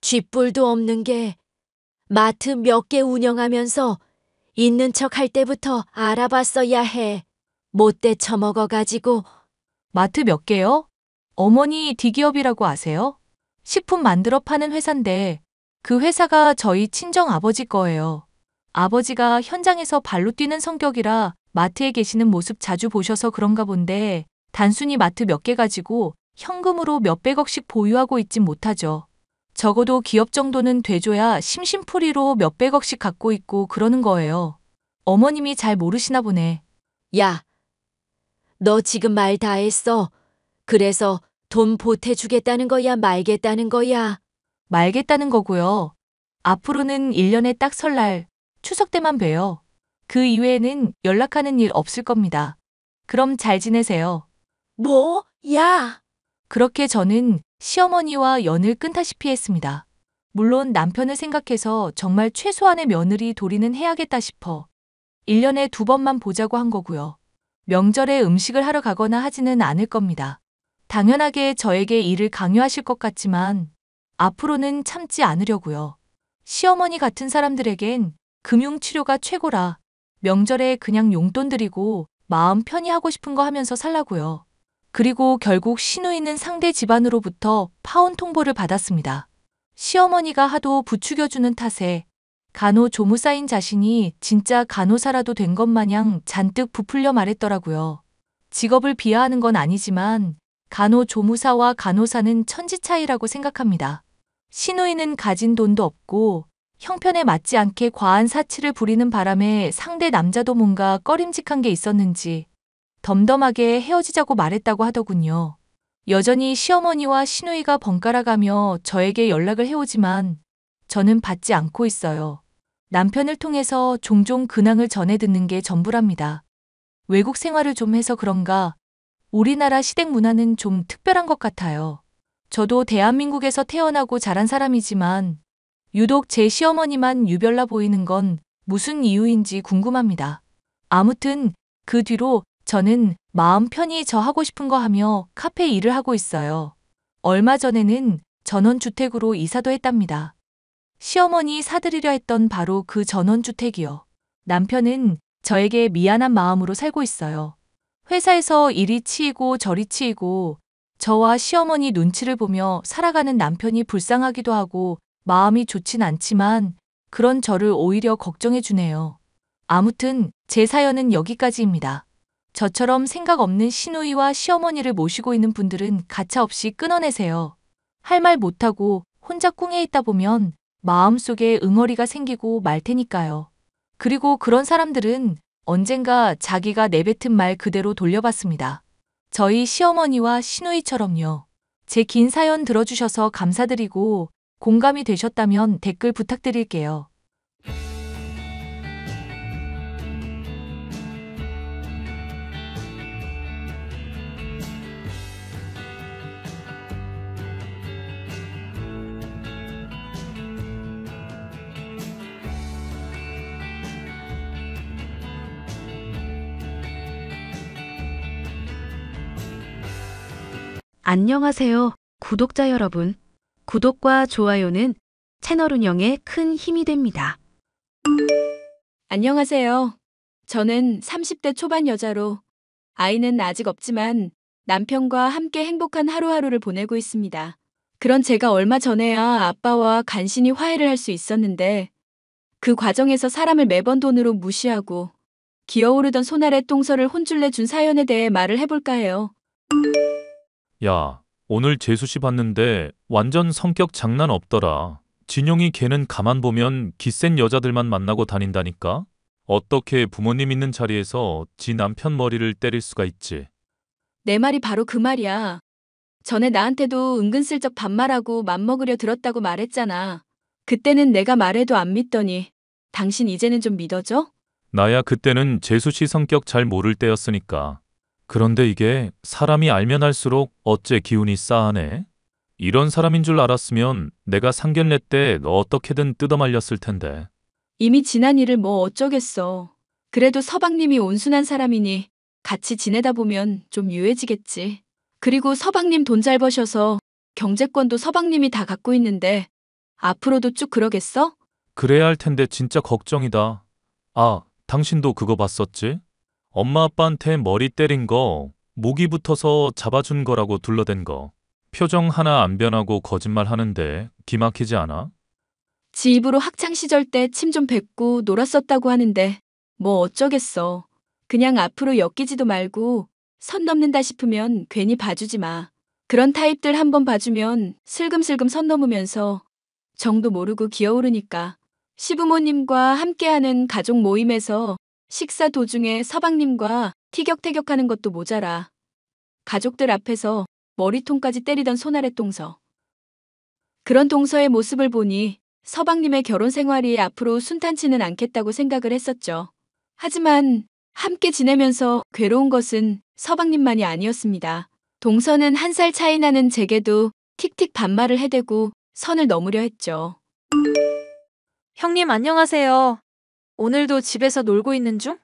쥐뿔도 없는 게 마트 몇 개 운영하면서 있는 척 할 때부터 알아봤어야 해. 못돼 처먹어가지고. 마트 몇 개요? 어머니 디기업이라고 아세요? 식품 만들어 파는 회사인데 그 회사가 저희 친정 아버지 거예요. 아버지가 현장에서 발로 뛰는 성격이라 마트에 계시는 모습 자주 보셔서 그런가 본데 단순히 마트 몇 개 가지고 현금으로 몇백억씩 보유하고 있진 못하죠. 적어도 기업 정도는 돼줘야 심심풀이로 몇백억씩 갖고 있고 그러는 거예요. 어머님이 잘 모르시나 보네. 야, 너 지금 말 다 했어. 그래서 돈 보태주겠다는 거야, 말겠다는 거야? 말겠다는 거고요. 앞으로는 1년에 딱 설날, 추석 때만 봬요. 그 이외에는 연락하는 일 없을 겁니다. 그럼 잘 지내세요. 뭐? 야! 그렇게 저는 시어머니와 연을 끊다시피 했습니다. 물론 남편을 생각해서 정말 최소한의 며느리 도리는 해야겠다 싶어 1년에 2번만 보자고 한 거고요. 명절에 음식을 하러 가거나 하지는 않을 겁니다. 당연하게 저에게 일을 강요하실 것 같지만 앞으로는 참지 않으려고요. 시어머니 같은 사람들에겐 금융치료가 최고라 명절에 그냥 용돈 드리고 마음 편히 하고 싶은 거 하면서 살라고요. 그리고 결국 시누이는 상대 집안으로부터 파혼 통보를 받았습니다. 시어머니가 하도 부추겨주는 탓에 간호조무사인 자신이 진짜 간호사라도 된 것 마냥 잔뜩 부풀려 말했더라고요. 직업을 비하하는 건 아니지만 간호조무사와 간호사는 천지 차이라고 생각합니다. 시누이는 가진 돈도 없고 형편에 맞지 않게 과한 사치를 부리는 바람에 상대 남자도 뭔가 꺼림직한 게 있었는지 덤덤하게 헤어지자고 말했다고 하더군요. 여전히 시어머니와 시누이가 번갈아 가며 저에게 연락을 해오지만 저는 받지 않고 있어요. 남편을 통해서 종종 근황을 전해 듣는 게 전부랍니다. 외국 생활을 좀 해서 그런가 우리나라 시댁 문화는 좀 특별한 것 같아요. 저도 대한민국에서 태어나고 자란 사람이지만 유독 제 시어머니만 유별나 보이는 건 무슨 이유인지 궁금합니다. 아무튼 그 뒤로 저는 마음 편히 저 하고 싶은 거 하며 카페 일을 하고 있어요. 얼마 전에는 전원주택으로 이사도 했답니다. 시어머니 사드리려 했던 바로 그 전원주택이요. 남편은 저에게 미안한 마음으로 살고 있어요. 회사에서 이리 치이고 저리 치이고 저와 시어머니 눈치를 보며 살아가는 남편이 불쌍하기도 하고 마음이 좋진 않지만 그런 저를 오히려 걱정해 주네요. 아무튼 제 사연은 여기까지입니다. 저처럼 생각 없는 시누이와 시어머니를 모시고 있는 분들은 가차없이 끊어내세요. 할 말 못하고 혼자 꿍해 있다 보면 마음속에 응어리가 생기고 말 테니까요. 그리고 그런 사람들은 언젠가 자기가 내뱉은 말 그대로 돌려받습니다. 저희 시어머니와 시누이처럼요. 제 긴 사연 들어주셔서 감사드리고 공감이 되셨다면 댓글 부탁드릴게요. 안녕하세요, 구독자 여러분. 구독과 좋아요는 채널 운영에 큰 힘이 됩니다. 안녕하세요. 저는 30대 초반 여자로 아이는 아직 없지만 남편과 함께 행복한 하루하루를 보내고 있습니다. 그런 제가 얼마 전에야 아빠와 간신히 화해를 할 수 있었는데 그 과정에서 사람을 매번 돈으로 무시하고 기어오르던 손아래 똥설을 혼쭐내 준 사연에 대해 말을 해볼까 해요. 야, 오늘 재수 씨 봤는데 완전 성격 장난 없더라. 진용이 걔는 가만 보면 기센 여자들만 만나고 다닌다니까? 어떻게 부모님 있는 자리에서 지 남편 머리를 때릴 수가 있지? 내 말이 바로 그 말이야. 전에 나한테도 은근슬쩍 반말하고 맘먹으려 들었다고 말했잖아. 그때는 내가 말해도 안 믿더니 당신 이제는 좀 믿어져? 나야 그때는 재수 씨 성격 잘 모를 때였으니까. 그런데 이게 사람이 알면 알수록 어째 기운이 싸하네? 이런 사람인 줄 알았으면 내가 상견례 때 어떻게든 뜯어말렸을 텐데. 이미 지난 일을 뭐 어쩌겠어. 그래도 서방님이 온순한 사람이니 같이 지내다 보면 좀 유해지겠지. 그리고 서방님 돈 잘 버셔서 경제권도 서방님이 다 갖고 있는데 앞으로도 쭉 그러겠어? 그래야 할 텐데 진짜 걱정이다. 아, 당신도 그거 봤었지? 엄마 아빠한테 머리 때린 거, 목이 붙어서 잡아준 거라고 둘러댄 거. 표정 하나 안 변하고 거짓말 하는데 기막히지 않아? 지 입으로 학창시절 때 침 좀 뱉고 놀았었다고 하는데 뭐 어쩌겠어. 그냥 앞으로 엮이지도 말고 선 넘는다 싶으면 괜히 봐주지 마. 그런 타입들 한번 봐주면 슬금슬금 선 넘으면서 정도 모르고 기어오르니까. 시부모님과 함께하는 가족 모임에서 식사 도중에 서방님과 티격태격하는 것도 모자라. 가족들 앞에서 머리통까지 때리던 손아래 동서. 그런 동서의 모습을 보니 서방님의 결혼 생활이 앞으로 순탄치는 않겠다고 생각을 했었죠. 하지만 함께 지내면서 괴로운 것은 서방님만이 아니었습니다. 동서는 1살 차이 나는 제게도 틱틱 반말을 해대고 선을 넘으려 했죠. 형님 안녕하세요. 오늘도 집에서 놀고 있는 중?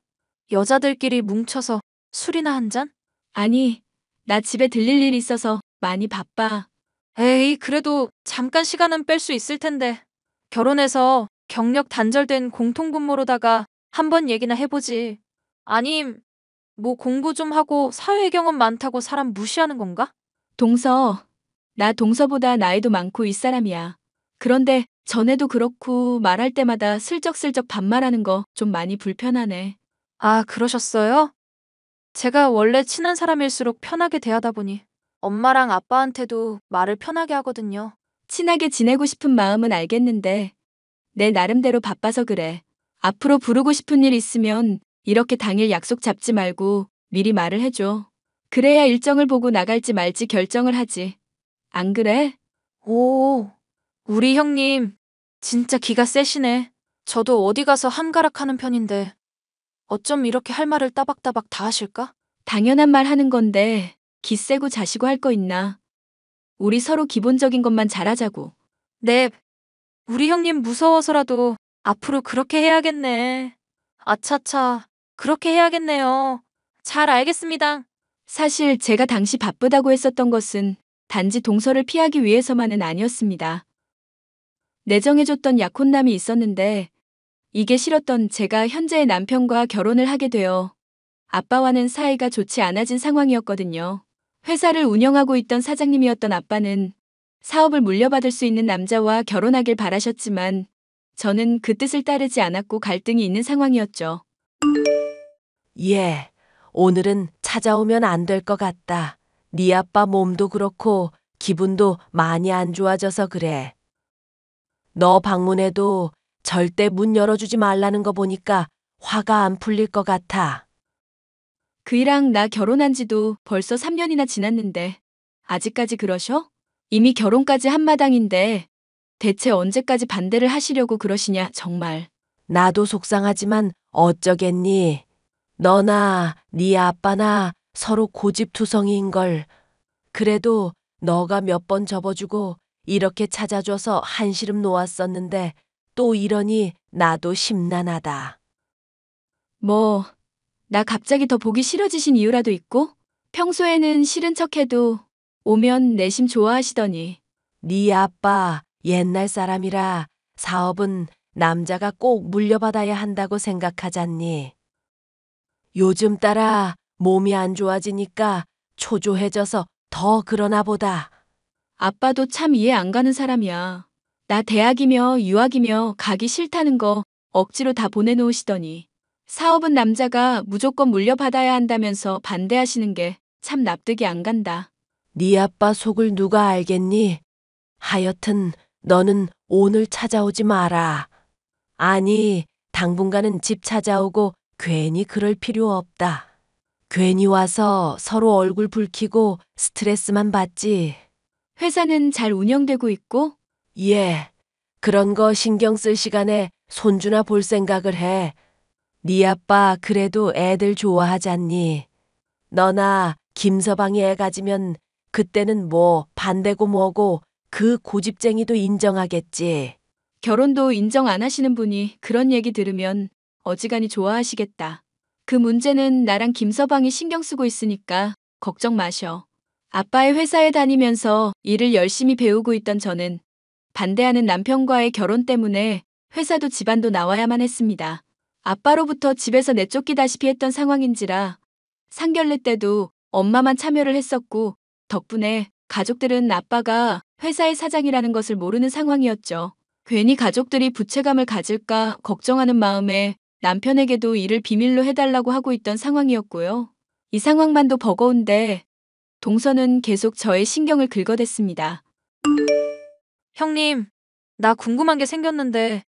여자들끼리 뭉쳐서 술이나 한 잔? 아니, 나 집에 들릴 일이 있어서 많이 바빠. 에이, 그래도 잠깐 시간은 뺄 수 있을 텐데. 결혼해서 경력 단절된 공통분모로다가 한번 얘기나 해보지. 아님, 뭐 공부 좀 하고 사회 경험 많다고 사람 무시하는 건가? 동서, 나 동서보다 나이도 많고 윗사람이야. 그런데 전에도 그렇고 말할 때마다 슬쩍슬쩍 반말하는 거 좀 많이 불편하네. 아, 그러셨어요? 제가 원래 친한 사람일수록 편하게 대하다 보니 엄마랑 아빠한테도 말을 편하게 하거든요. 친하게 지내고 싶은 마음은 알겠는데 내 나름대로 바빠서 그래. 앞으로 부르고 싶은 일 있으면 이렇게 당일 약속 잡지 말고 미리 말을 해줘. 그래야 일정을 보고 나갈지 말지 결정을 하지. 안 그래? 오, 우리 형님 진짜 기가 세시네. 저도 어디 가서 한가락하는 편인데 어쩜 이렇게 할 말을 따박따박 다 하실까? 당연한 말 하는 건데 기세고 자시고 할 거 있나. 우리 서로 기본적인 것만 잘하자고. 네, 우리 형님 무서워서라도 앞으로 그렇게 해야겠네. 아차차, 그렇게 해야겠네요. 잘 알겠습니다. 사실 제가 당시 바쁘다고 했었던 것은 단지 동서를 피하기 위해서만은 아니었습니다. 내정해줬던 약혼남이 있었는데 이게 싫었던 제가 현재의 남편과 결혼을 하게 되어 아빠와는 사이가 좋지 않아진 상황이었거든요. 회사를 운영하고 있던 사장님이었던 아빠는 사업을 물려받을 수 있는 남자와 결혼하길 바라셨지만 저는 그 뜻을 따르지 않았고 갈등이 있는 상황이었죠. 예, 오늘은 찾아오면 안 될 것 같다. 네 아빠 몸도 그렇고 기분도 많이 안 좋아져서 그래. 너 방문해도 절대 문 열어주지 말라는 거 보니까 화가 안 풀릴 것 같아. 그이랑 나 결혼한 지도 벌써 3년이나 지났는데 아직까지 그러셔? 이미 결혼까지 한마당인데 대체 언제까지 반대를 하시려고 그러시냐 정말. 나도 속상하지만 어쩌겠니? 너나 네 아빠나 서로 고집투성이인걸. 그래도 너가 몇 번 접어주고 이렇게 찾아줘서 한시름 놓았었는데 또 이러니 나도 심란하다. 뭐, 나 갑자기 더 보기 싫어지신 이유라도 있고? 평소에는 싫은 척해도 오면 내심 좋아하시더니. 네 아빠 옛날 사람이라 사업은 남자가 꼭 물려받아야 한다고 생각하잖니. 요즘 따라 몸이 안 좋아지니까 초조해져서 더 그러나 보다. 아빠도 참 이해 안 가는 사람이야. 나 대학이며 유학이며 가기 싫다는 거 억지로 다 보내놓으시더니. 사업은 남자가 무조건 물려받아야 한다면서 반대하시는 게 참 납득이 안 간다. 네 아빠 속을 누가 알겠니? 하여튼 너는 오늘 찾아오지 마라. 아니, 당분간은 집 찾아오고 괜히 그럴 필요 없다. 괜히 와서 서로 얼굴 붉히고 스트레스만 받지. 회사는 잘 운영되고 있고? 예, 그런 거 신경 쓸 시간에 손주나 볼 생각을 해. 네 아빠 그래도 애들 좋아하잖니. 너나 김서방이 애 가지면 그때는 뭐 반대고 뭐고 그 고집쟁이도 인정하겠지. 결혼도 인정 안 하시는 분이 그런 얘기 들으면 어지간히 좋아하시겠다. 그 문제는 나랑 김서방이 신경 쓰고 있으니까 걱정 마셔. 아빠의 회사에 다니면서 일을 열심히 배우고 있던 저는 반대하는 남편과의 결혼 때문에 회사도 집안도 나와야만 했습니다. 아빠로부터 집에서 내쫓기다시피 했던 상황인지라 상견례 때도 엄마만 참여를 했었고 덕분에 가족들은 아빠가 회사의 사장이라는 것을 모르는 상황이었죠. 괜히 가족들이 부채감을 가질까 걱정하는 마음에 남편에게도 일을 비밀로 해달라고 하고 있던 상황이었고요. 이 상황만도 버거운데 동서는 계속 저의 신경을 긁어댔습니다. 형님, 나 궁금한 게 생겼는데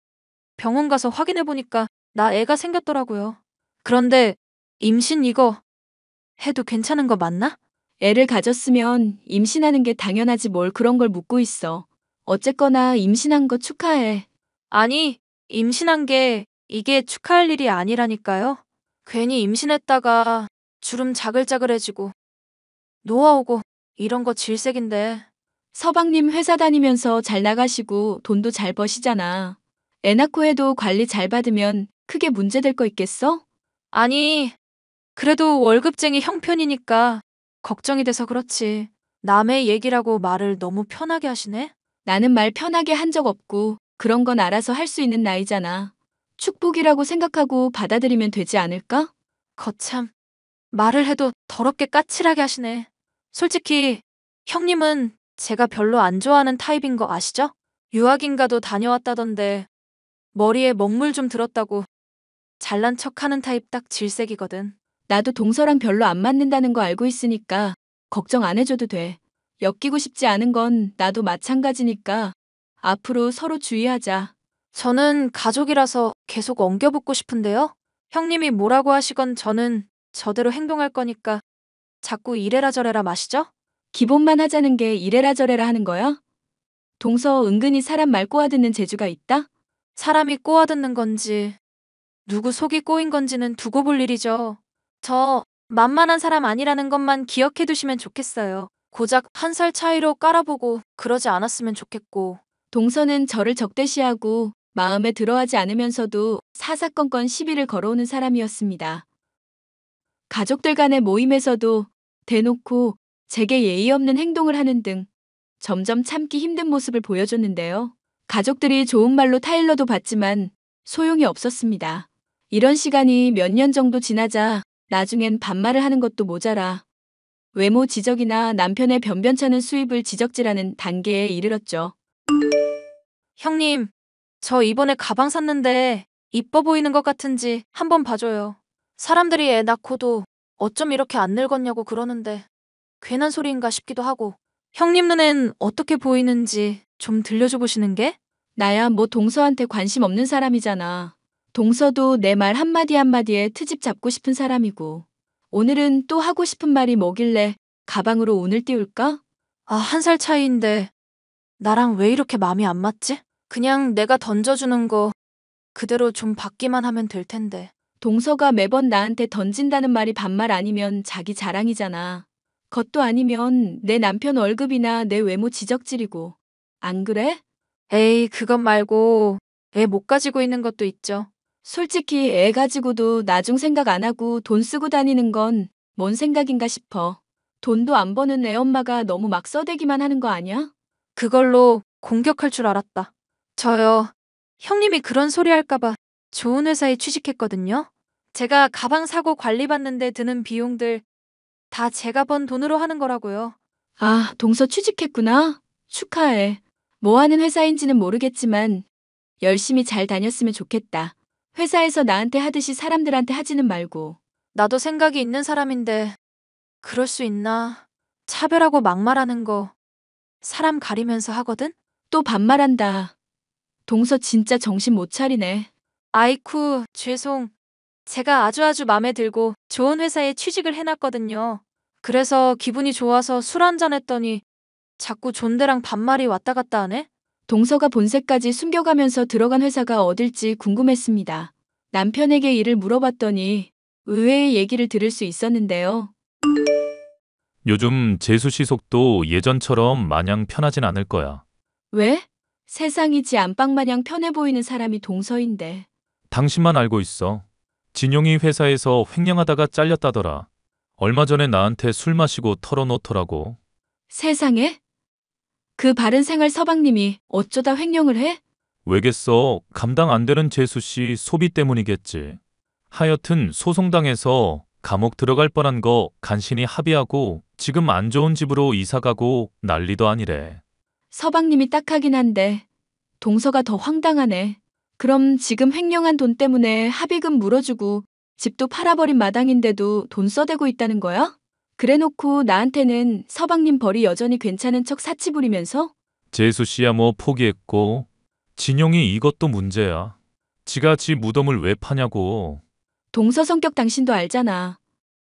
병원 가서 확인해보니까 나 애가 생겼더라고요. 그런데 임신 이거 해도 괜찮은 거 맞나? 애를 가졌으면 임신하는 게 당연하지 뭘 그런 걸 묻고 있어. 어쨌거나 임신한 거 축하해. 아니, 임신한 게 이게 축하할 일이 아니라니까요. 괜히 임신했다가 주름 자글자글해지고 노화오고 이런 거 질색인데. 서방님 회사 다니면서 잘 나가시고 돈도 잘 버시잖아. 애 낳고 해도 관리 잘 받으면 크게 문제될 거 있겠어? 아니, 그래도 월급쟁이 형편이니까 걱정이 돼서 그렇지. 남의 얘기라고 말을 너무 편하게 하시네? 나는 말 편하게 한 적 없고 그런 건 알아서 할 수 있는 나이잖아. 축복이라고 생각하고 받아들이면 되지 않을까? 거참, 말을 해도 더럽게 까칠하게 하시네. 솔직히 형님은 제가 별로 안 좋아하는 타입인 거 아시죠? 유학인가도 다녀왔다던데 머리에 먹물 좀 들었다고 잘난 척하는 타입 딱 질색이거든. 나도 동서랑 별로 안 맞는다는 거 알고 있으니까 걱정 안 해줘도 돼. 엮이고 싶지 않은 건 나도 마찬가지니까 앞으로 서로 주의하자. 저는 가족이라서 계속 엉겨붙고 싶은데요. 형님이 뭐라고 하시건 저는 저대로 행동할 거니까 자꾸 이래라 저래라 마시죠? 기본만 하자는 게 이래라 저래라 하는 거야? 동서 은근히 사람 말 꼬아듣는 재주가 있다? 사람이 꼬아듣는 건지, 누구 속이 꼬인 건지는 두고 볼 일이죠. 저 만만한 사람 아니라는 것만 기억해 두시면 좋겠어요. 고작 1살 차이로 깔아보고 그러지 않았으면 좋겠고. 동서는 저를 적대시하고 마음에 들어하지 않으면서도 사사건건 시비를 걸어오는 사람이었습니다. 가족들 간의 모임에서도 대놓고 제게 예의 없는 행동을 하는 등 점점 참기 힘든 모습을 보여줬는데요. 가족들이 좋은 말로 타일러도 봤지만 소용이 없었습니다. 이런 시간이 몇 년 정도 지나자 나중엔 반말을 하는 것도 모자라 외모 지적이나 남편의 변변찮은 수입을 지적질하는 단계에 이르렀죠. 형님, 저 이번에 가방 샀는데 이뻐 보이는 것 같은지 한번 봐줘요. 사람들이 애 낳고도 어쩜 이렇게 안 늙었냐고 그러는데 괜한 소리인가 싶기도 하고. 형님 눈엔 어떻게 보이는지 좀 들려줘 보시는 게? 나야 뭐 동서한테 관심 없는 사람이잖아. 동서도 내 말 한마디 한마디에 트집 잡고 싶은 사람이고. 오늘은 또 하고 싶은 말이 뭐길래 가방으로 운을 띄울까? 1살 차이인데 나랑 왜 이렇게 마음이 안 맞지? 그냥 내가 던져주는 거 그대로 좀 받기만 하면 될 텐데. 동서가 매번 나한테 던진다는 말이 반말 아니면 자기 자랑이잖아. 그것도 아니면 내 남편 월급이나 내 외모 지적질이고. 안 그래? 에이, 그것 말고 애 못 가지고 있는 것도 있죠. 솔직히 애 가지고도 나중 생각 안 하고 돈 쓰고 다니는 건 뭔 생각인가 싶어. 돈도 안 버는 애 엄마가 너무 막 써대기만 하는 거 아니야? 그걸로 공격할 줄 알았다. 저요, 형님이 그런 소리 할까봐 좋은 회사에 취직했거든요. 제가 가방 사고 관리받는데 드는 비용들 다 제가 번 돈으로 하는 거라고요. 아, 동서 취직했구나. 축하해. 뭐 하는 회사인지는 모르겠지만 열심히 잘 다녔으면 좋겠다. 회사에서 나한테 하듯이 사람들한테 하지는 말고. 나도 생각이 있는 사람인데 그럴 수 있나? 차별하고 막말하는 거 사람 가리면서 하거든? 또 반말한다. 동서 진짜 정신 못 차리네. 아이쿠, 죄송. 제가 아주 맘에 들고 좋은 회사에 취직을 해놨거든요. 그래서 기분이 좋아서 술 한잔 했더니 자꾸 존대랑 반말이 왔다 갔다 하네? 동서가 본색까지 숨겨가면서 들어간 회사가 어딜지 궁금했습니다. 남편에게 일을 물어봤더니 의외의 얘기를 들을 수 있었는데요. 요즘 재수 씨 속도 예전처럼 마냥 편하진 않을 거야. 왜? 세상이지 안방마냥 편해 보이는 사람이 동서인데. 당신만 알고 있어. 진용이 회사에서 횡령하다가 잘렸다더라. 얼마 전에 나한테 술 마시고 털어놓더라고. 세상에? 그 바른 생활 서방님이 어쩌다 횡령을 해? 왜겠어? 감당 안 되는 재수 씨 소비 때문이겠지. 하여튼 소송당해서 감옥 들어갈 뻔한 거 간신히 합의하고 지금 안 좋은 집으로 이사가고 난리도 아니래. 서방님이 딱하긴 한데 동서가 더 황당하네. 그럼 지금 횡령한 돈 때문에 합의금 물어주고 집도 팔아버린 마당인데도 돈 써대고 있다는 거야? 그래놓고 나한테는 서방님 벌이 여전히 괜찮은 척 사치 부리면서? 재수 씨야 뭐 포기했고 진용이 이것도 문제야. 지가 지 무덤을 왜 파냐고. 동서 성격 당신도 알잖아.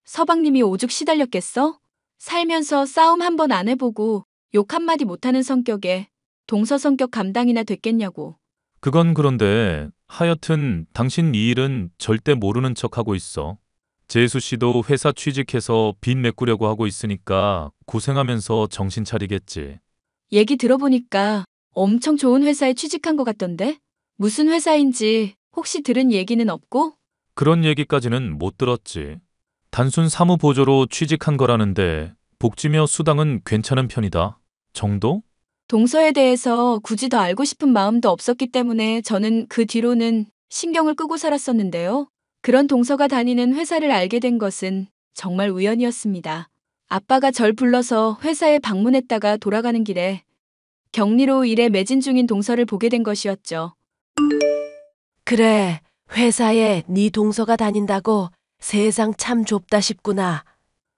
서방님이 오죽 시달렸겠어? 살면서 싸움 한 번 안 해보고 욕 한마디 못하는 성격에 동서 성격 감당이나 됐겠냐고. 그건 그런데 하여튼 당신 이 일은 절대 모르는 척하고 있어. 재수 씨도 회사 취직해서 빚 메꾸려고 하고 있으니까 고생하면서 정신 차리겠지. 얘기 들어보니까 엄청 좋은 회사에 취직한 것 같던데? 무슨 회사인지 혹시 들은 얘기는 없고? 그런 얘기까지는 못 들었지. 단순 사무보조로 취직한 거라는데 복지며 수당은 괜찮은 편이다. 정도? 동서에 대해서 굳이 더 알고 싶은 마음도 없었기 때문에 저는 그 뒤로는 신경을 끄고 살았었는데요. 그런 동서가 다니는 회사를 알게 된 것은 정말 우연이었습니다. 아빠가 절 불러서 회사에 방문했다가 돌아가는 길에 격리로 일에 매진 중인 동서를 보게 된 것이었죠. 그래, 회사에 네 동서가 다닌다고 세상 참 좁다 싶구나.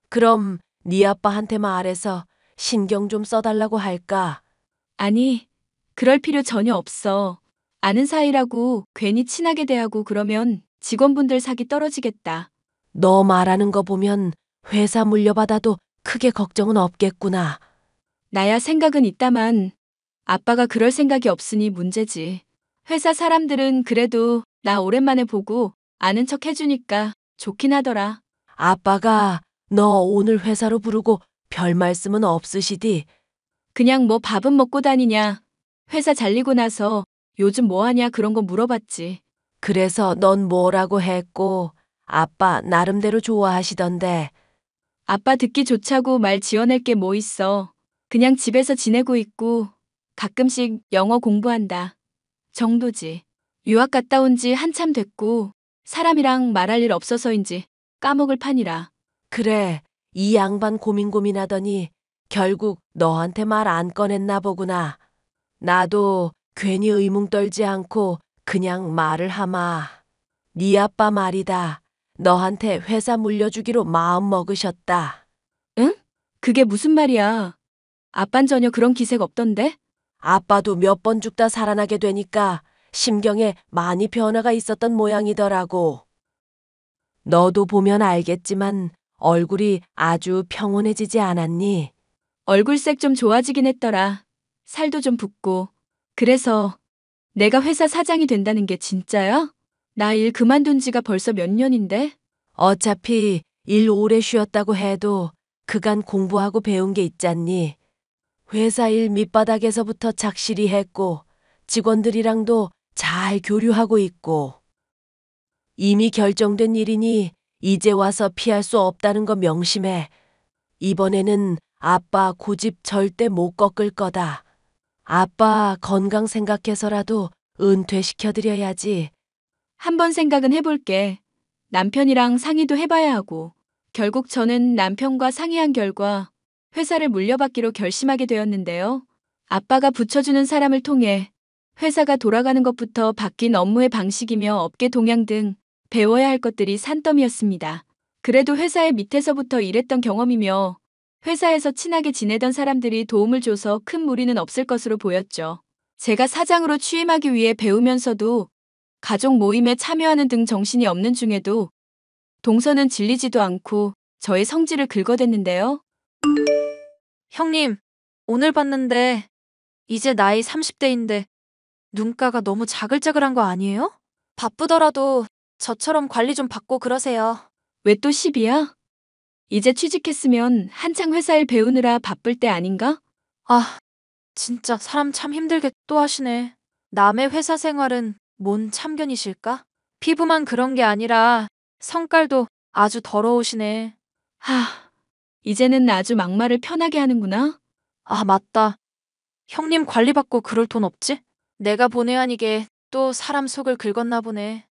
그럼 네 아빠한테 말해서 신경 좀 써달라고 할까? 아니, 그럴 필요 전혀 없어. 아는 사이라고 괜히 친하게 대하고 그러면 직원분들 사기 떨어지겠다. 너 말하는 거 보면 회사 물려받아도 크게 걱정은 없겠구나. 나야 생각은 있다만 아빠가 그럴 생각이 없으니 문제지. 회사 사람들은 그래도 나 오랜만에 보고 아는 척 해주니까 좋긴 하더라. 아빠가 너 오늘 회사로 부르고 별 말씀은 없으시디? 그냥 뭐 밥은 먹고 다니냐. 회사 잘리고 나서 요즘 뭐 하냐 그런 거 물어봤지. 그래서 넌 뭐라고 했고 아빠 나름대로 좋아하시던데. 아빠 듣기 좋자고 말 지어낼 게 뭐 있어. 그냥 집에서 지내고 있고 가끔씩 영어 공부한다. 정도지. 유학 갔다 온 지 한참 됐고 사람이랑 말할 일 없어서인지 까먹을 판이라. 그래, 이 양반 고민하더니 결국 너한테 말 안 꺼냈나 보구나. 나도 괜히 의문 떨지 않고 그냥 말을 하마. 네 아빠 말이다. 너한테 회사 물려주기로 마음 먹으셨다. 응? 그게 무슨 말이야. 아빤 전혀 그런 기색 없던데? 아빠도 몇 번 죽다 살아나게 되니까 심경에 많이 변화가 있었던 모양이더라고. 너도 보면 알겠지만 얼굴이 아주 평온해지지 않았니? 얼굴색 좀 좋아지긴 했더라. 살도 좀 붓고. 그래서 내가 회사 사장이 된다는 게 진짜야? 나 일 그만둔 지가 벌써 몇 년인데? 어차피 일 오래 쉬었다고 해도 그간 공부하고 배운 게 있잖니. 회사 일 밑바닥에서부터 착실히 했고 직원들이랑도 잘 교류하고 있고. 이미 결정된 일이니 이제 와서 피할 수 없다는 거 명심해. 이번에는 아빠 고집 절대 못 꺾을 거다. 아빠 건강 생각해서라도 은퇴시켜드려야지. 한번 생각은 해볼게. 남편이랑 상의도 해봐야 하고. 결국 저는 남편과 상의한 결과 회사를 물려받기로 결심하게 되었는데요. 아빠가 붙여주는 사람을 통해 회사가 돌아가는 것부터 바뀐 업무의 방식이며 업계 동향 등 배워야 할 것들이 산더미였습니다. 그래도 회사의 밑에서부터 일했던 경험이며 회사에서 친하게 지내던 사람들이 도움을 줘서 큰 무리는 없을 것으로 보였죠. 제가 사장으로 취임하기 위해 배우면서도 가족 모임에 참여하는 등 정신이 없는 중에도 동서는 질리지도 않고 저의 성질을 긁어댔는데요. 형님, 오늘 봤는데 이제 나이 30대인데 눈가가 너무 자글자글한 거 아니에요? 바쁘더라도 저처럼 관리 좀 받고 그러세요. 왜 또 10이야? 이제 취직했으면 한창 회사 일 배우느라 바쁠 때 아닌가? 아, 진짜 사람 참 힘들게 또 하시네. 남의 회사 생활은 뭔 참견이실까? 피부만 그런 게 아니라 성깔도 아주 더러우시네. 이제는 아주 막말을 편하게 하는구나. 아, 맞다. 형님 관리받고 그럴 돈 없지? 내가 본의 아니게 또 사람 속을 긁었나 보네.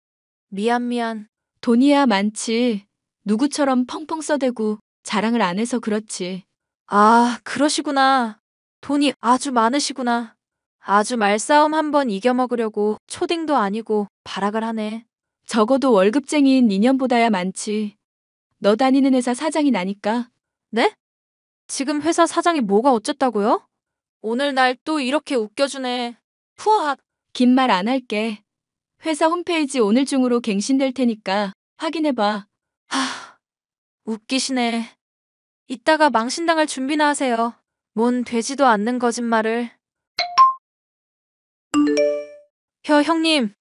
미안. 돈이야 많지. 누구처럼 펑펑 써대고 자랑을 안 해서 그렇지. 아, 그러시구나. 돈이 아주 많으시구나. 아주 말싸움 한번 이겨먹으려고 초딩도 아니고 발악을 하네. 적어도 월급쟁이인 2년보다야 많지. 너 다니는 회사 사장이 나니까. 네? 지금 회사 사장이 뭐가 어쨌다고요? 오늘 날 또 이렇게 웃겨주네. 푸앗. 긴 말 안 할게. 회사 홈페이지 오늘 중으로 갱신될 테니까 확인해봐. 웃기시네. 이따가 망신당할 준비나 하세요. 뭔 되지도 않는 거짓말을. 형님.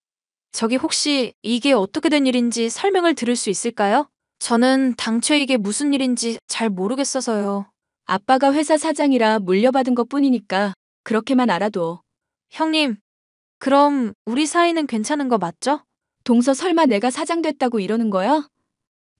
저기 혹시 이게 어떻게 된 일인지 설명을 들을 수 있을까요? 저는 당최 이게 무슨 일인지 잘 모르겠어서요. 아빠가 회사 사장이라 물려받은 것 뿐이니까 그렇게만 알아둬. 형님, 그럼 우리 사이는 괜찮은 거 맞죠? 동서 설마 내가 사장 됐다고 이러는 거야?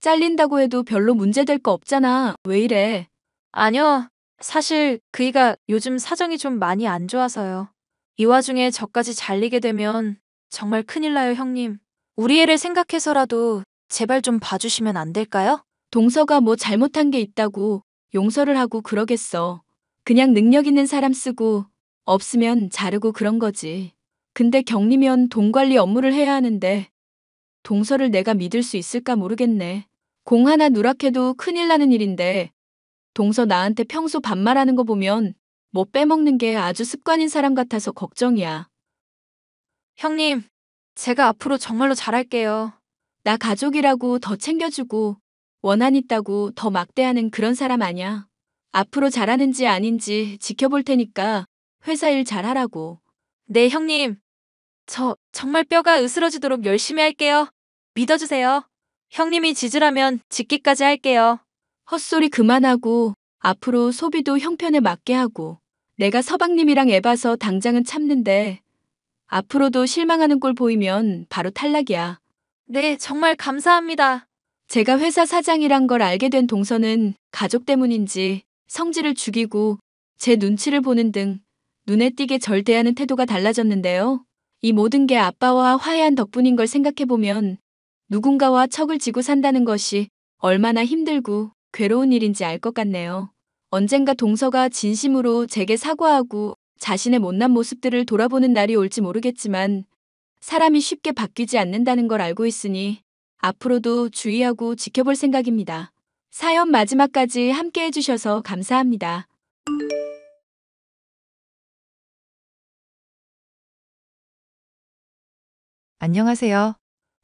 잘린다고 해도 별로 문제될 거 없잖아. 왜 이래? 아니요. 사실 그이가 요즘 사정이 좀 많이 안 좋아서요. 이 와중에 저까지 잘리게 되면 정말 큰일 나요, 형님. 우리 애를 생각해서라도 제발 좀 봐주시면 안 될까요? 동서가 뭐 잘못한 게 있다고 용서를 하고 그러겠어. 그냥 능력 있는 사람 쓰고 없으면 자르고 그런 거지. 근데 격리면 돈 관리 업무를 해야 하는데 동서를 내가 믿을 수 있을까 모르겠네. 공 하나 누락해도 큰일 나는 일인데 동서 나한테 평소 반말하는 거 보면 뭐 빼먹는 게 아주 습관인 사람 같아서 걱정이야. 형님, 제가 앞으로 정말로 잘할게요. 나 가족이라고 더 챙겨주고 원한 있다고 더 막대하는 그런 사람 아니야. 앞으로 잘하는지 아닌지 지켜볼 테니까 회사 일 잘하라고. 네, 형님. 저 정말 뼈가 으스러지도록 열심히 할게요. 믿어주세요. 형님이 지지라면 짓기까지 할게요. 헛소리 그만하고 앞으로 소비도 형편에 맞게 하고 내가 서방님이랑 애봐서 당장은 참는데 앞으로도 실망하는 꼴 보이면 바로 탈락이야. 네, 정말 감사합니다. 제가 회사 사장이란 걸 알게 된 동서는 가족 때문인지 성질을 죽이고 제 눈치를 보는 등 눈에 띄게 절 대하는 태도가 달라졌는데요. 이 모든 게 아빠와 화해한 덕분인 걸 생각해보면 누군가와 척을 지고 산다는 것이 얼마나 힘들고 괴로운 일인지 알 것 같네요. 언젠가 동서가 진심으로 제게 사과하고 자신의 못난 모습들을 돌아보는 날이 올지 모르겠지만 사람이 쉽게 바뀌지 않는다는 걸 알고 있으니 앞으로도 주의하고 지켜볼 생각입니다. 사연 마지막까지 함께 해주셔서 감사합니다. 안녕하세요.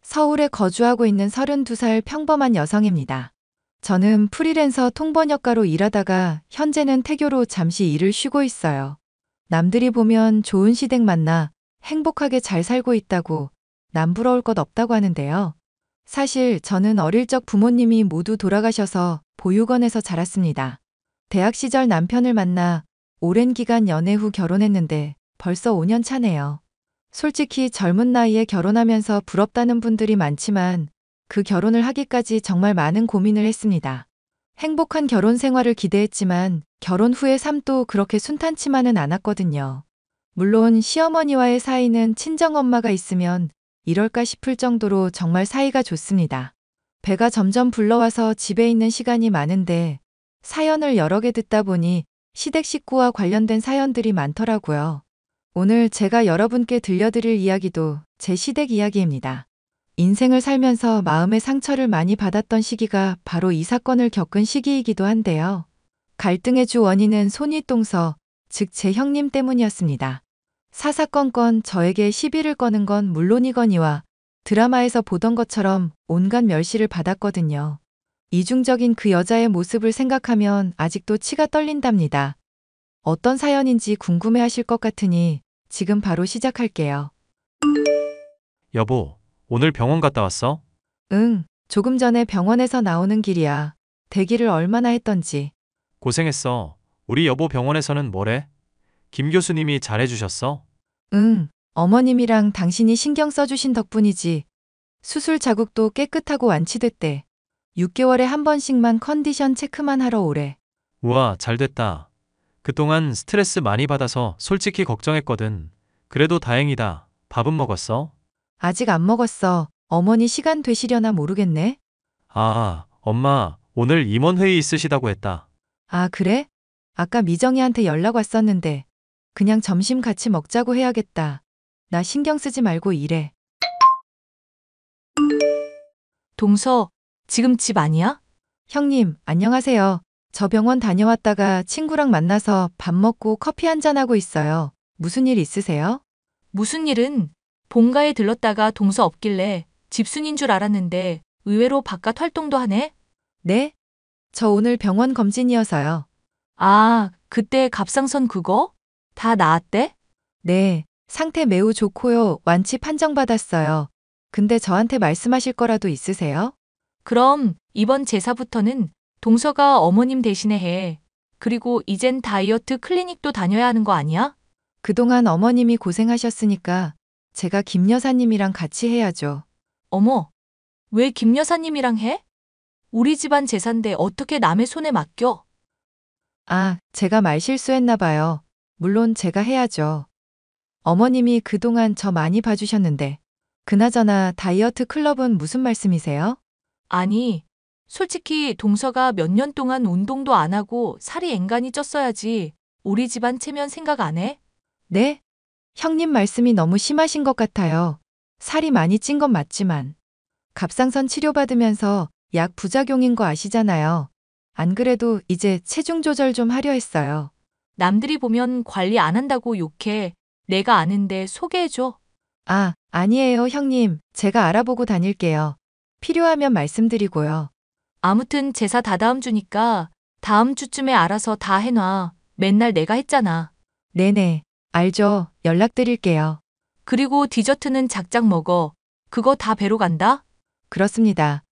서울에 거주하고 있는 32살 평범한 여성입니다. 저는 프리랜서 통번역가로 일하다가 현재는 태교로 잠시 일을 쉬고 있어요. 남들이 보면 좋은 시댁 만나 행복하게 잘 살고 있다고 남 부러울 것 없다고 하는데요. 사실 저는 어릴 적 부모님이 모두 돌아가셔서 보육원에서 자랐습니다. 대학 시절 남편을 만나 오랜 기간 연애 후 결혼했는데 벌써 5년 차네요. 솔직히 젊은 나이에 결혼하면서 부럽다는 분들이 많지만 그 결혼을 하기까지 정말 많은 고민을 했습니다. 행복한 결혼 생활을 기대했지만 결혼 후의 삶도 그렇게 순탄치만은 않았거든요. 물론 시어머니와의 사이는 친정엄마가 있으면 이럴까 싶을 정도로 정말 사이가 좋습니다. 배가 점점 불러와서 집에 있는 시간이 많은데 사연을 여러 개 듣다 보니 시댁 식구와 관련된 사연들이 많더라고요. 오늘 제가 여러분께 들려드릴 이야기도 제 시댁 이야기입니다. 인생을 살면서 마음의 상처를 많이 받았던 시기가 바로 이 사건을 겪은 시기이기도 한데요. 갈등의 주 원인은 손윗동서, 즉 제 형님 때문이었습니다. 사사건건 저에게 시비를 거는 건 물론이거니와 드라마에서 보던 것처럼 온갖 멸시를 받았거든요. 이중적인 그 여자의 모습을 생각하면 아직도 치가 떨린답니다. 어떤 사연인지 궁금해하실 것 같으니 지금 바로 시작할게요. 여보, 오늘 병원 갔다 왔어? 응, 조금 전에 병원에서 나오는 길이야. 대기를 얼마나 했던지. 고생했어. 우리 여보 병원에서는 뭐래? 김 교수님이 잘해주셨어? 응, 어머님이랑 당신이 신경 써주신 덕분이지. 수술 자국도 깨끗하고 완치됐대. 6개월에 한 번씩만 컨디션 체크만 하러 오래. 우와, 잘됐다. 그동안 스트레스 많이 받아서 솔직히 걱정했거든. 그래도 다행이다. 밥은 먹었어? 아직 안 먹었어. 어머니 시간 되시려나 모르겠네. 아, 엄마, 오늘 임원회의 있으시다고 했다. 아, 그래? 아까 미정이한테 연락 왔었는데 그냥 점심 같이 먹자고 해야겠다. 나 신경 쓰지 말고 일해. 동서, 지금 집 아니야? 형님, 안녕하세요. 저 병원 다녀왔다가 친구랑 만나서 밥 먹고 커피 한잔하고 있어요. 무슨 일 있으세요? 무슨 일은 본가에 들렀다가 동서 없길래 집순인 줄 알았는데 의외로 바깥 활동도 하네? 네? 저 오늘 병원 검진이어서요. 아, 그때 갑상선 그거? 다 나았대? 네, 상태 매우 좋고요. 완치 판정받았어요. 근데 저한테 말씀하실 거라도 있으세요? 그럼 이번 제사부터는 동서가 어머님 대신에 해. 그리고 이젠 다이어트 클리닉도 다녀야 하는 거 아니야? 그동안 어머님이 고생하셨으니까 제가 김 여사님이랑 같이 해야죠. 어머, 왜 김 여사님이랑 해? 우리 집안 재산데 어떻게 남의 손에 맡겨? 아, 제가 말 실수했나 봐요. 물론 제가 해야죠. 어머님이 그동안 저 많이 봐주셨는데. 그나저나 다이어트 클럽은 무슨 말씀이세요? 아니, 솔직히 동서가 몇 년 동안 운동도 안 하고 살이 앵간히 쪘어야지 우리 집안 체면 생각 안 해? 네? 형님 말씀이 너무 심하신 것 같아요. 살이 많이 찐 건 맞지만. 갑상선 치료받으면서 약 부작용인 거 아시잖아요. 안 그래도 이제 체중 조절 좀 하려 했어요. 남들이 보면 관리 안 한다고 욕해. 내가 아는데 소개해줘. 아, 아니에요, 형님. 제가 알아보고 다닐게요. 필요하면 말씀드리고요. 아무튼 제사 다다음 주니까 다음 주쯤에 알아서 다 해놔. 맨날 내가 했잖아. 네네. 알죠. 연락드릴게요. 그리고 디저트는 작작 먹어. 그거 다 배로 간다? 그렇습니다.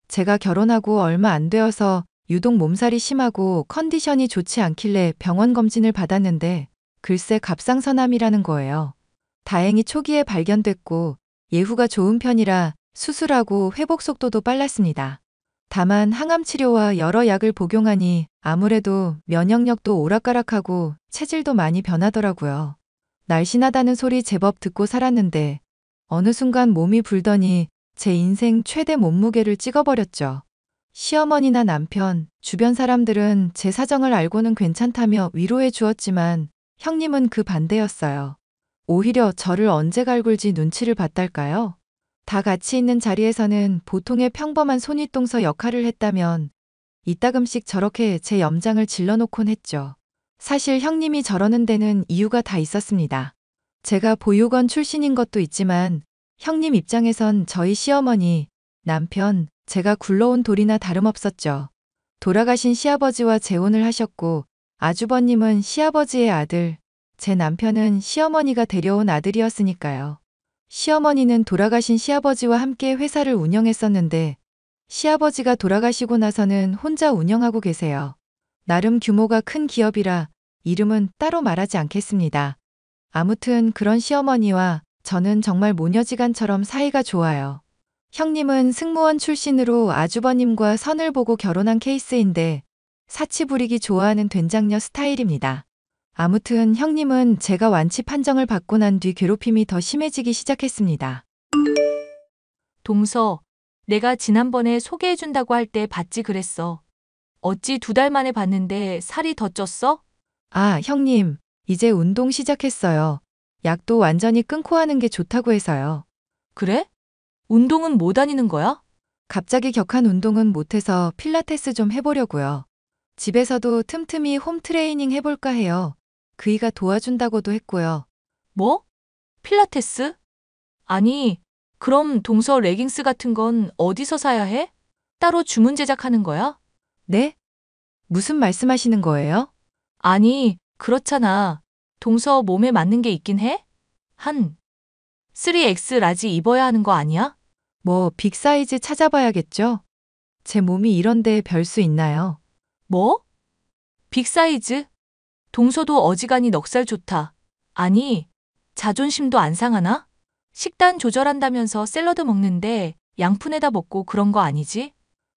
제가 결혼하고 얼마 안 되어서 유독 몸살이 심하고 컨디션이 좋지 않길래 병원 검진을 받았는데 글쎄 갑상선암이라는 거예요. 다행히 초기에 발견됐고 예후가 좋은 편이라 수술하고 회복 속도도 빨랐습니다. 다만 항암 치료와 여러 약을 복용하니 아무래도 면역력도 오락가락하고 체질도 많이 변하더라고요. 날씬하다는 소리 제법 듣고 살았는데 어느 순간 몸이 불더니 제 인생 최대 몸무게를 찍어버렸죠. 시어머니나 남편, 주변 사람들은 제 사정을 알고는 괜찮다며 위로해 주었지만 형님은 그 반대였어요. 오히려 저를 언제 갈굴지 눈치를 봤달까요? 다 같이 있는 자리에서는 보통의 평범한 손윗동서 역할을 했다면 이따금씩 저렇게 제 염장을 질러놓곤 했죠. 사실 형님이 저러는 데는 이유가 다 있었습니다. 제가 보육원 출신인 것도 있지만 형님 입장에선 저희 시어머니, 남편, 제가 굴러온 돌이나 다름없었죠. 돌아가신 시아버지와 재혼을 하셨고 아주버님은 시아버지의 아들, 제 남편은 시어머니가 데려온 아들이었으니까요. 시어머니는 돌아가신 시아버지와 함께 회사를 운영했었는데 시아버지가 돌아가시고 나서는 혼자 운영하고 계세요. 나름 규모가 큰 기업이라 이름은 따로 말하지 않겠습니다. 아무튼 그런 시어머니와 저는 정말 모녀지간처럼 사이가 좋아요. 형님은 승무원 출신으로 아주버님과 선을 보고 결혼한 케이스인데 사치 부리기 좋아하는 된장녀 스타일입니다. 아무튼 형님은 제가 완치 판정을 받고 난 뒤 괴롭힘이 더 심해지기 시작했습니다. 동서, 내가 지난번에 소개해준다고 할 때 봤지 그랬어. 어찌 2달 만에 봤는데 살이 더 쪘어? 아, 형님, 이제 운동 시작했어요. 약도 완전히 끊고 하는 게 좋다고 해서요. 그래? 운동은 뭐 다니는 거야? 갑자기 격한 운동은 못해서 필라테스 좀 해보려고요. 집에서도 틈틈이 홈트레이닝 해볼까 해요. 그이가 도와준다고도 했고요. 뭐? 필라테스? 아니, 그럼 동서 레깅스 같은 건 어디서 사야 해? 따로 주문 제작하는 거야? 네? 무슨 말씀하시는 거예요? 아니, 그렇잖아. 동서 몸에 맞는 게 있긴 해? 한 3X 라지 입어야 하는 거 아니야? 뭐 빅사이즈 찾아봐야겠죠? 제 몸이 이런데 별 수 있나요? 뭐? 빅사이즈? 동서도 어지간히 넉살 좋다. 아니, 자존심도 안 상하나? 식단 조절한다면서 샐러드 먹는데 양푼에다 먹고 그런 거 아니지?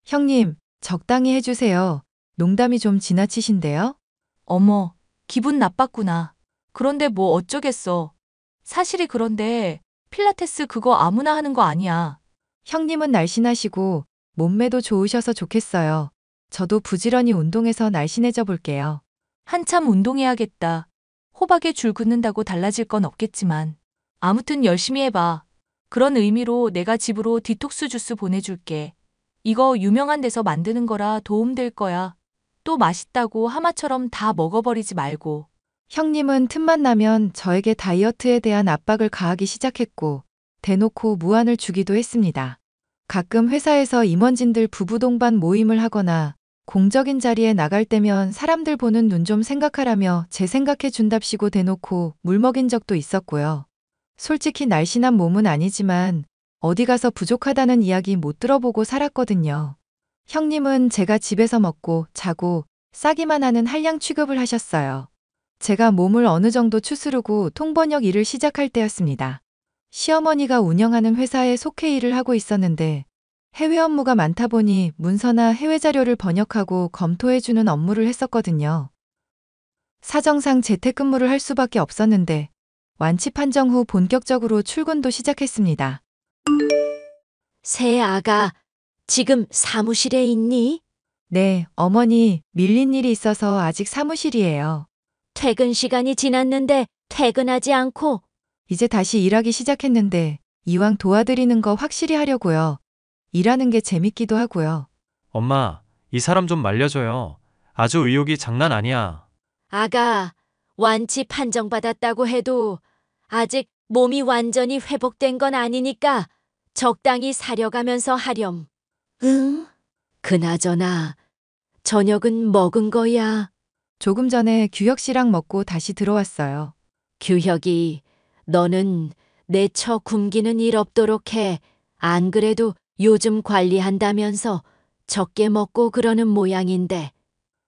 형님, 적당히 해주세요. 농담이 좀 지나치신데요? 어머, 기분 나빴구나. 그런데 뭐 어쩌겠어. 사실이 그런데 필라테스 그거 아무나 하는 거 아니야. 형님은 날씬하시고 몸매도 좋으셔서 좋겠어요. 저도 부지런히 운동해서 날씬해져 볼게요. 한참 운동해야겠다. 호박에 줄 긋는다고 달라질 건 없겠지만. 아무튼 열심히 해봐. 그런 의미로 내가 집으로 디톡스 주스 보내줄게. 이거 유명한 데서 만드는 거라 도움될 거야. 또 맛있다고 하마처럼 다 먹어버리지 말고. 형님은 틈만 나면 저에게 다이어트에 대한 압박을 가하기 시작했고 대놓고 무안을 주기도 했습니다. 가끔 회사에서 임원진들 부부 동반 모임을 하거나 공적인 자리에 나갈 때면 사람들 보는 눈 좀 생각하라며 제 생각해 준답시고 대놓고 물 먹인 적도 있었고요. 솔직히 날씬한 몸은 아니지만 어디 가서 부족하다는 이야기 못 들어보고 살았거든요. 형님은 제가 집에서 먹고 자고 싸기만 하는 한량 취급을 하셨어요. 제가 몸을 어느 정도 추스르고 통번역 일을 시작할 때였습니다. 시어머니가 운영하는 회사에 속해 일을 하고 있었는데 해외 업무가 많다 보니 문서나 해외 자료를 번역하고 검토해주는 업무를 했었거든요. 사정상 재택근무를 할 수밖에 없었는데 완치 판정 후 본격적으로 출근도 시작했습니다. 새 아가, 지금 사무실에 있니? 네, 어머니, 밀린 일이 있어서 아직 사무실이에요. 퇴근 시간이 지났는데 퇴근하지 않고. 이제 다시 일하기 시작했는데 이왕 도와드리는 거 확실히 하려고요. 일하는 게 재밌기도 하고요. 엄마, 이 사람 좀 말려줘요. 아주 의욕이 장난 아니야. 아가, 완치 판정받았다고 해도 아직 몸이 완전히 회복된 건 아니니까 적당히 사려가면서 하렴. 응? 그나저나 저녁은 먹은 거야? 조금 전에 규혁 씨랑 먹고 다시 들어왔어요. 규혁이, 너는 내 처 굶기는 일 없도록 해. 안 그래도 요즘 관리한다면서 적게 먹고 그러는 모양인데.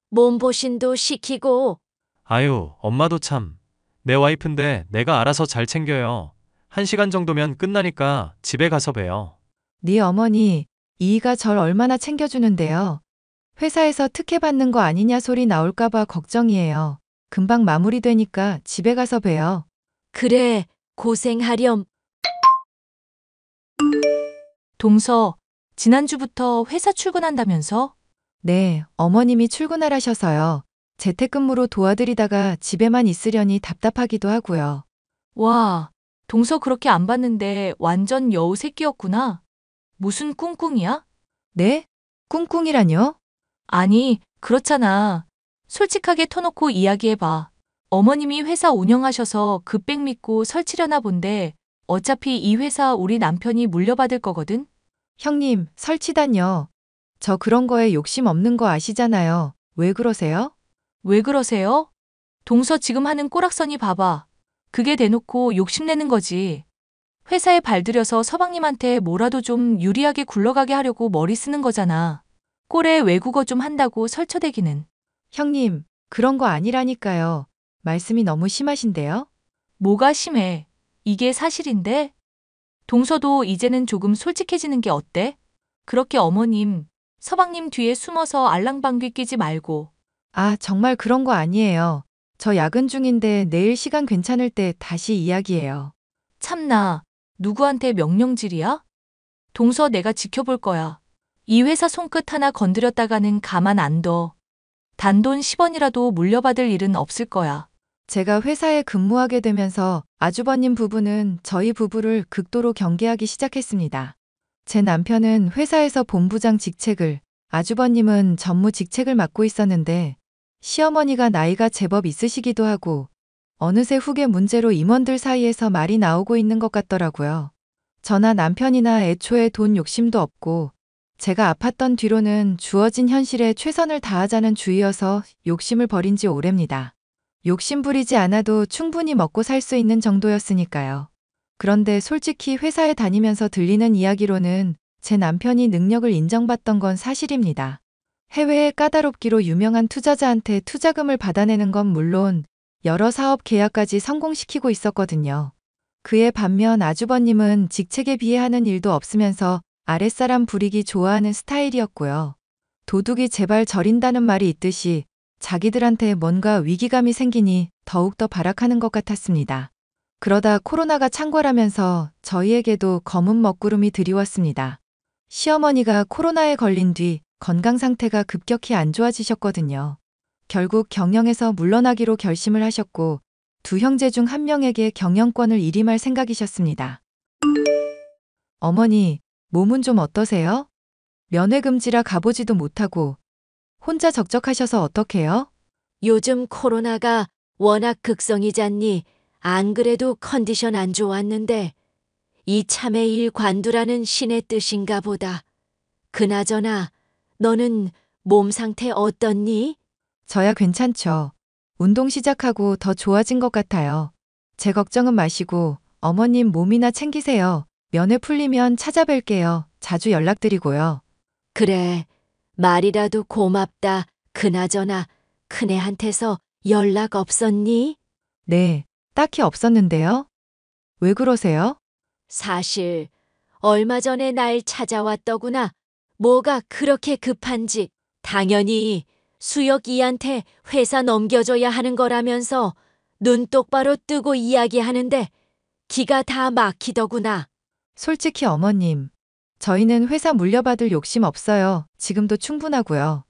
몸보신도 시키고. 아유, 엄마도 참. 내 와이프인데 내가 알아서 잘 챙겨요. 1시간 정도면 끝나니까 집에 가서 봬요. 네 어머니, 이이가 절 얼마나 챙겨주는데요. 회사에서 특혜 받는 거 아니냐 소리 나올까봐 걱정이에요. 금방 마무리되니까 집에 가서 봬요. 그래, 고생하렴. 동서, 지난주부터 회사 출근한다면서? 네, 어머님이 출근하라셔서요. 재택근무로 도와드리다가 집에만 있으려니 답답하기도 하고요. 와, 동서 그렇게 안 봤는데 완전 여우 새끼였구나. 무슨 꿍꿍이야? 네? 꿍꿍이라뇨? 아니, 그렇잖아. 솔직하게 터놓고 이야기해봐. 어머님이 회사 운영하셔서 그 백 믿고 설치려나 본데 어차피 이 회사 우리 남편이 물려받을 거거든? 형님, 설치단요. 저 그런 거에 욕심 없는 거 아시잖아요. 왜 그러세요? 왜 그러세요? 동서 지금 하는 꼬락서니 봐봐. 그게 대놓고 욕심내는 거지. 회사에 발들여서 서방님한테 뭐라도 좀 유리하게 굴러가게 하려고 머리 쓰는 거잖아. 꼴에 외국어 좀 한다고 설쳐대기는. 형님, 그런 거 아니라니까요. 말씀이 너무 심하신데요? 뭐가 심해? 이게 사실인데? 동서도 이제는 조금 솔직해지는 게 어때? 그렇게 어머님, 서방님 뒤에 숨어서 알랑방귀 끼지 말고. 아, 정말 그런 거 아니에요. 저 야근 중인데 내일 시간 괜찮을 때 다시 이야기해요. 참나, 누구한테 명령질이야? 동서 내가 지켜볼 거야. 이 회사 손끝 하나 건드렸다가는 가만 안 둬. 단돈 10원이라도 물려받을 일은 없을 거야. 제가 회사에 근무하게 되면서 아주버님 부부는 저희 부부를 극도로 경계하기 시작했습니다. 제 남편은 회사에서 본부장 직책을, 아주버님은 전무 직책을 맡고 있었는데 시어머니가 나이가 제법 있으시기도 하고 어느새 후계 문제로 임원들 사이에서 말이 나오고 있는 것 같더라고요. 저나 남편이나 애초에 돈 욕심도 없고 제가 아팠던 뒤로는 주어진 현실에 최선을 다하자는 주의여서 욕심을 버린 지 오래입니다. 욕심 부리지 않아도 충분히 먹고 살 수 있는 정도였으니까요. 그런데 솔직히 회사에 다니면서 들리는 이야기로는 제 남편이 능력을 인정받던 건 사실입니다. 해외에 까다롭기로 유명한 투자자한테 투자금을 받아내는 건 물론 여러 사업 계약까지 성공시키고 있었거든요. 그에 반면 아주버님은 직책에 비해 하는 일도 없으면서 아랫사람 부리기 좋아하는 스타일이었고요. 도둑이 제발 저린다는 말이 있듯이 자기들한테 뭔가 위기감이 생기니 더욱더 발악하는 것 같았습니다. 그러다 코로나가 창궐하면서 저희에게도 검은 먹구름이 드리웠습니다. 시어머니가 코로나에 걸린 뒤 건강 상태가 급격히 안 좋아지셨거든요. 결국 경영에서 물러나기로 결심을 하셨고 두 형제 중 한 명에게 경영권을 일임할 생각이셨습니다. 어머니, 몸은 좀 어떠세요? 면회금지라 가보지도 못하고 혼자 적적하셔서 어떡해요? 요즘 코로나가 워낙 극성이잖니. 안 그래도 컨디션 안 좋았는데 이참에 일 관두라는 신의 뜻인가 보다. 그나저나 너는 몸 상태 어떻니? 저야 괜찮죠. 운동 시작하고 더 좋아진 것 같아요. 제 걱정은 마시고 어머님 몸이나 챙기세요. 면회 풀리면 찾아뵐게요. 자주 연락드리고요. 그래, 말이라도 고맙다. 그나저나 큰애한테서 연락 없었니? 네, 딱히 없었는데요. 왜 그러세요? 사실 얼마 전에 날 찾아왔더구나. 뭐가 그렇게 급한지. 당연히 수혁이한테 회사 넘겨줘야 하는 거라면서 눈 똑바로 뜨고 이야기하는데 기가 다 막히더구나. 솔직히 어머님, 저희는 회사 물려받을 욕심 없어요. 지금도 충분하고요.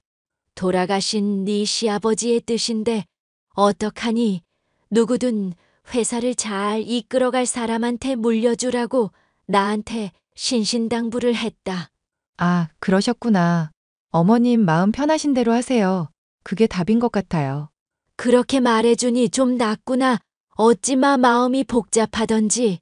돌아가신 네 시아버지의 뜻인데 어떡하니? 누구든 회사를 잘 이끌어갈 사람한테 물려주라고 나한테 신신당부를 했다. 아, 그러셨구나. 어머님 마음 편하신 대로 하세요. 그게 답인 것 같아요. 그렇게 말해주니 좀 낫구나. 어찌마 마음이 복잡하던지.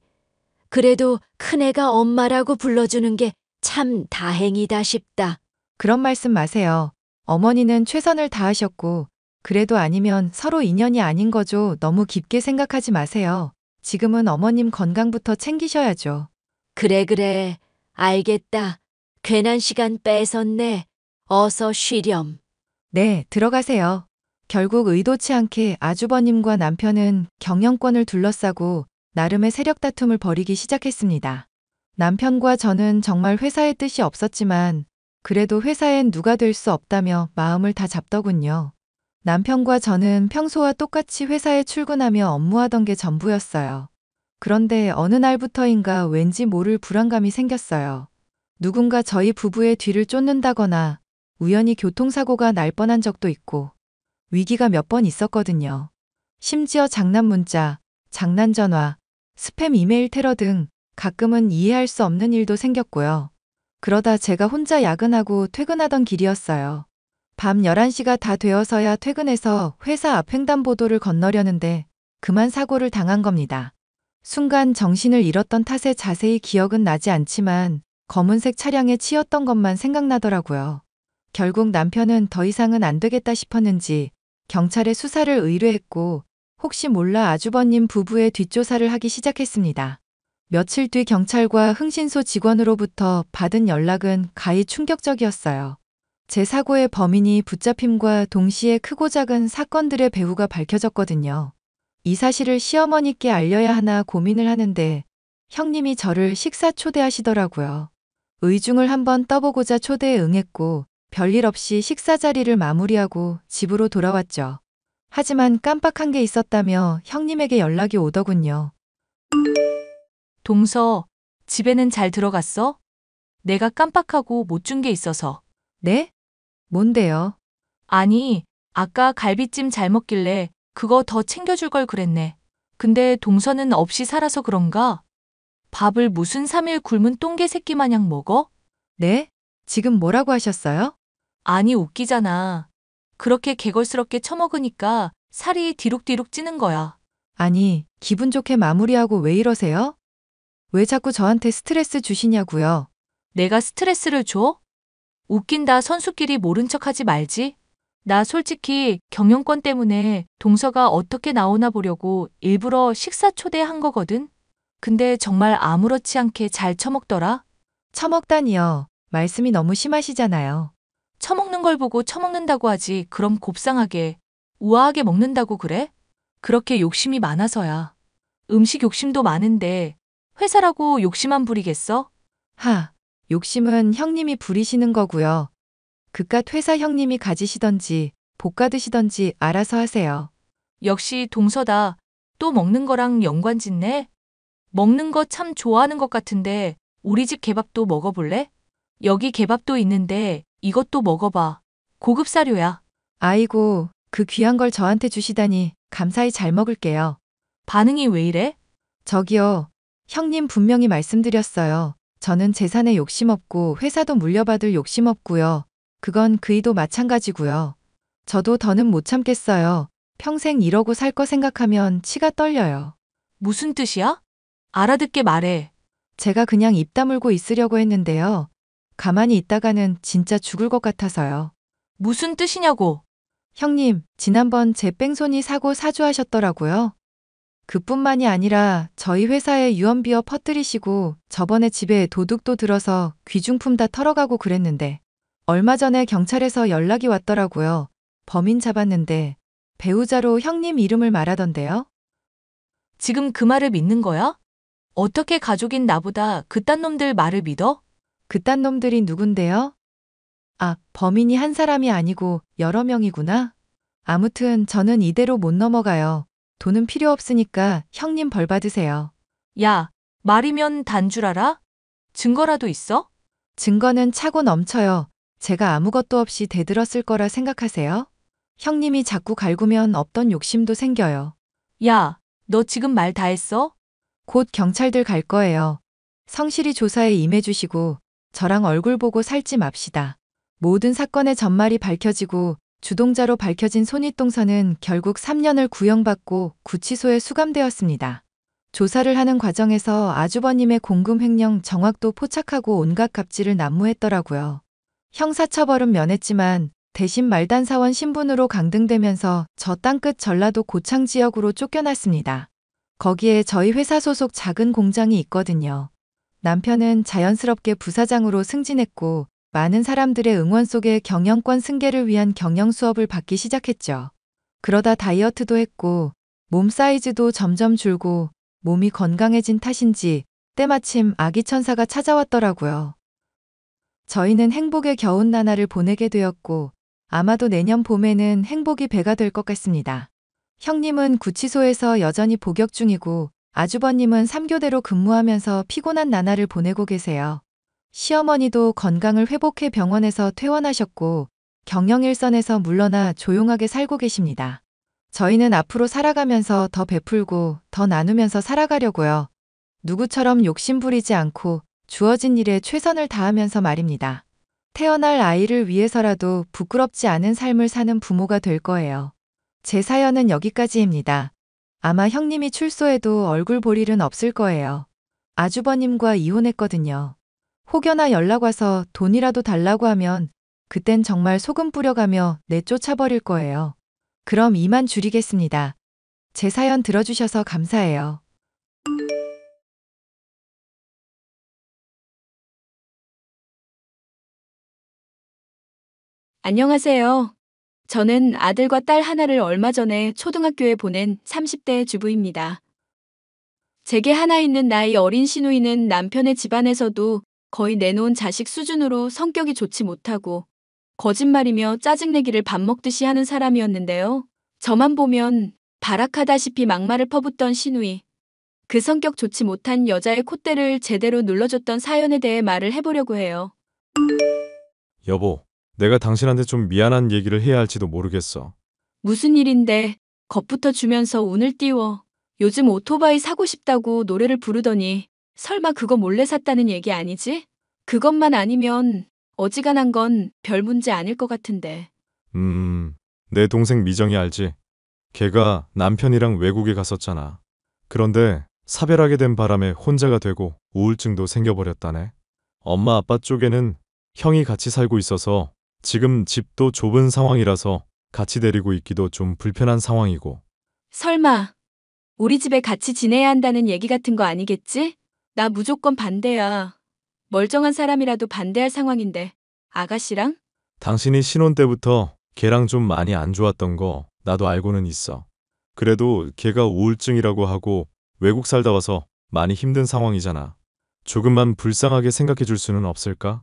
그래도 큰애가 엄마라고 불러주는 게 참 다행이다 싶다. 그런 말씀 마세요. 어머니는 최선을 다하셨고 그래도 아니면 서로 인연이 아닌 거죠. 너무 깊게 생각하지 마세요. 지금은 어머님 건강부터 챙기셔야죠. 그래, 알겠다. 괜한 시간 뺏었네. 어서 쉬렴. 네, 들어가세요. 결국 의도치 않게 아주버님과 남편은 경영권을 둘러싸고 나름의 세력 다툼을 벌이기 시작했습니다. 남편과 저는 정말 회사의 뜻이 없었지만 그래도 회사엔 누가 될 수 없다며 마음을 다 잡더군요. 남편과 저는 평소와 똑같이 회사에 출근하며 업무하던 게 전부였어요. 그런데 어느 날부터인가 왠지 모를 불안감이 생겼어요. 누군가 저희 부부의 뒤를 쫓는다거나 우연히 교통사고가 날 뻔한 적도 있고 위기가 몇 번 있었거든요. 심지어 장난 문자, 장난 전화, 스팸 이메일 테러 등 가끔은 이해할 수 없는 일도 생겼고요. 그러다 제가 혼자 야근하고 퇴근하던 길이었어요. 밤 11시가 다 되어서야 퇴근해서 회사 앞 횡단보도를 건너려는데 그만 사고를 당한 겁니다. 순간 정신을 잃었던 탓에 자세히 기억은 나지 않지만 검은색 차량에 치였던 것만 생각나더라고요. 결국 남편은 더 이상은 안 되겠다 싶었는지 경찰에 수사를 의뢰했고 혹시 몰라 아주버님 부부의 뒷조사를 하기 시작했습니다. 며칠 뒤 경찰과 흥신소 직원으로부터 받은 연락은 가히 충격적이었어요. 제 사고의 범인이 붙잡힘과 동시에 크고 작은 사건들의 배후가 밝혀졌거든요. 이 사실을 시어머니께 알려야 하나 고민을 하는데 형님이 저를 식사 초대하시더라고요. 의중을 한번 떠보고자 초대에 응했고 별일 없이 식사 자리를 마무리하고 집으로 돌아왔죠. 하지만 깜빡한 게 있었다며 형님에게 연락이 오더군요. 동서, 집에는 잘 들어갔어? 내가 깜빡하고 못 준 게 있어서. 네? 뭔데요? 아니, 아까 갈비찜 잘 먹길래 그거 더 챙겨줄 걸 그랬네. 근데 동서는 없이 살아서 그런가? 밥을 무슨 3일 굶은 똥개 새끼 마냥 먹어? 네? 지금 뭐라고 하셨어요? 아니, 웃기잖아. 그렇게 개걸스럽게 처먹으니까 살이 뒤룩뒤룩 찌는 거야. 아니, 기분 좋게 마무리하고 왜 이러세요? 왜 자꾸 저한테 스트레스 주시냐고요? 내가 스트레스를 줘? 웃긴다. 선수끼리 모른 척하지 말지. 나 솔직히 경영권 때문에 동서가 어떻게 나오나 보려고 일부러 식사 초대한 거거든. 근데 정말 아무렇지 않게 잘 처먹더라. 처먹다니요. 말씀이 너무 심하시잖아요. 처먹는 걸 보고 처먹는다고 하지. 그럼 곱상하게, 우아하게 먹는다고 그래? 그렇게 욕심이 많아서야. 음식 욕심도 많은데 회사라고 욕심 안 부리겠어? 욕심은 형님이 부리시는 거고요. 그깟 회사 형님이 가지시던지 볶아 드시던지 알아서 하세요. 역시 동서다. 또 먹는 거랑 연관짓네? 먹는 거 참 좋아하는 것 같은데 우리 집 개밥도 먹어볼래? 여기 개밥도 있는데 이것도 먹어봐. 고급 사료야. 아이고, 그 귀한 걸 저한테 주시다니 감사히 잘 먹을게요. 반응이 왜 이래? 저기요, 형님 분명히 말씀드렸어요. 저는 재산에 욕심 없고 회사도 물려받을 욕심 없고요. 그건 그이도 마찬가지고요. 저도 더는 못 참겠어요. 평생 이러고 살 거 생각하면 치가 떨려요. 무슨 뜻이야? 알아듣게 말해. 제가 그냥 입 다물고 있으려고 했는데요. 가만히 있다가는 진짜 죽을 것 같아서요. 무슨 뜻이냐고. 형님, 지난번 제 뺑소니 사고 사주하셨더라고요. 그뿐만이 아니라 저희 회사에 유언비어 퍼뜨리시고 저번에 집에 도둑도 들어서 귀중품 다 털어가고 그랬는데 얼마 전에 경찰에서 연락이 왔더라고요. 범인 잡았는데 배우자로 형님 이름을 말하던데요. 지금 그 말을 믿는 거야? 어떻게 가족인 나보다 그딴 놈들 말을 믿어? 그딴 놈들이 누군데요? 범인이 한 사람이 아니고 여러 명이구나. 아무튼 저는 이대로 못 넘어가요. 돈은 필요 없으니까 형님 벌 받으세요. 야, 말이면 단 줄 알아? 증거라도 있어? 증거는 차고 넘쳐요. 제가 아무것도 없이 대들었을 거라 생각하세요? 형님이 자꾸 갈구면 없던 욕심도 생겨요. 야, 너 지금 말 다 했어? 곧 경찰들 갈 거예요. 성실히 조사에 임해주시고 저랑 얼굴 보고 살지 맙시다. 모든 사건의 전말이 밝혀지고 주동자로 밝혀진 손윗동서는 결국 3년을 구형받고 구치소에 수감되었습니다. 조사를 하는 과정에서 아주버님의 공금 횡령 정확도 포착하고 온갖 갑질을 난무했더라고요. 형사처벌은 면했지만 대신 말단사원 신분으로 강등되면서 저 땅끝 전라도 고창 지역으로 쫓겨났습니다. 거기에 저희 회사 소속 작은 공장이 있거든요. 남편은 자연스럽게 부사장으로 승진했고 많은 사람들의 응원 속에 경영권 승계를 위한 경영 수업을 받기 시작했죠. 그러다 다이어트도 했고 몸 사이즈도 점점 줄고 몸이 건강해진 탓인지 때마침 아기 천사가 찾아왔더라고요. 저희는 행복의 겨운 나날을 보내게 되었고 아마도 내년 봄에는 행복이 배가 될 것 같습니다. 형님은 구치소에서 여전히 복역 중이고 아주버님은 3교대로 근무하면서 피곤한 나날을 보내고 계세요. 시어머니도 건강을 회복해 병원에서 퇴원하셨고 경영 일선에서 물러나 조용하게 살고 계십니다. 저희는 앞으로 살아가면서 더 베풀고 더 나누면서 살아가려고요. 누구처럼 욕심 부리지 않고 주어진 일에 최선을 다하면서 말입니다. 태어날 아이를 위해서라도 부끄럽지 않은 삶을 사는 부모가 될 거예요. 제 사연은 여기까지입니다. 아마 형님이 출소해도 얼굴 볼 일은 없을 거예요. 아주버님과 이혼했거든요. 혹여나 연락 와서 돈이라도 달라고 하면 그땐 정말 소금 뿌려가며 내쫓아버릴 거예요. 그럼 이만 줄이겠습니다. 제 사연 들어주셔서 감사해요. 안녕하세요. 저는 아들과 딸 하나를 얼마 전에 초등학교에 보낸 30대 주부입니다. 제게 하나 있는 나이 어린 시누이는 남편의 집안에서도 거의 내놓은 자식 수준으로 성격이 좋지 못하고 거짓말이며 짜증내기를 밥 먹듯이 하는 사람이었는데요. 저만 보면 발악하다시피 막말을 퍼붓던 시누이. 그 성격 좋지 못한 여자의 콧대를 제대로 눌러줬던 사연에 대해 말을 해보려고 해요. 여보, 내가 당신한테 좀 미안한 얘기를 해야 할지도 모르겠어. 무슨 일인데 겁부터 주면서 운을 띄워. 요즘 오토바이 사고 싶다고 노래를 부르더니 설마 그거 몰래 샀다는 얘기 아니지? 그것만 아니면 어지간한 건 별 문제 아닐 것 같은데. 내 동생 미정이 알지? 걔가 남편이랑 외국에 갔었잖아. 그런데 사별하게 된 바람에 혼자가 되고 우울증도 생겨버렸다네. 엄마 아빠 쪽에는 형이 같이 살고 있어서 지금 집도 좁은 상황이라서 같이 데리고 있기도 좀 불편한 상황이고. 설마 우리 집에 같이 지내야 한다는 얘기 같은 거 아니겠지? 나 무조건 반대야. 멀쩡한 사람이라도 반대할 상황인데. 아가씨랑? 당신이 신혼 때부터 걔랑 좀 많이 안 좋았던 거 나도 알고는 있어. 그래도 걔가 우울증이라고 하고 외국 살다 와서 많이 힘든 상황이잖아. 조금만 불쌍하게 생각해 줄 수는 없을까?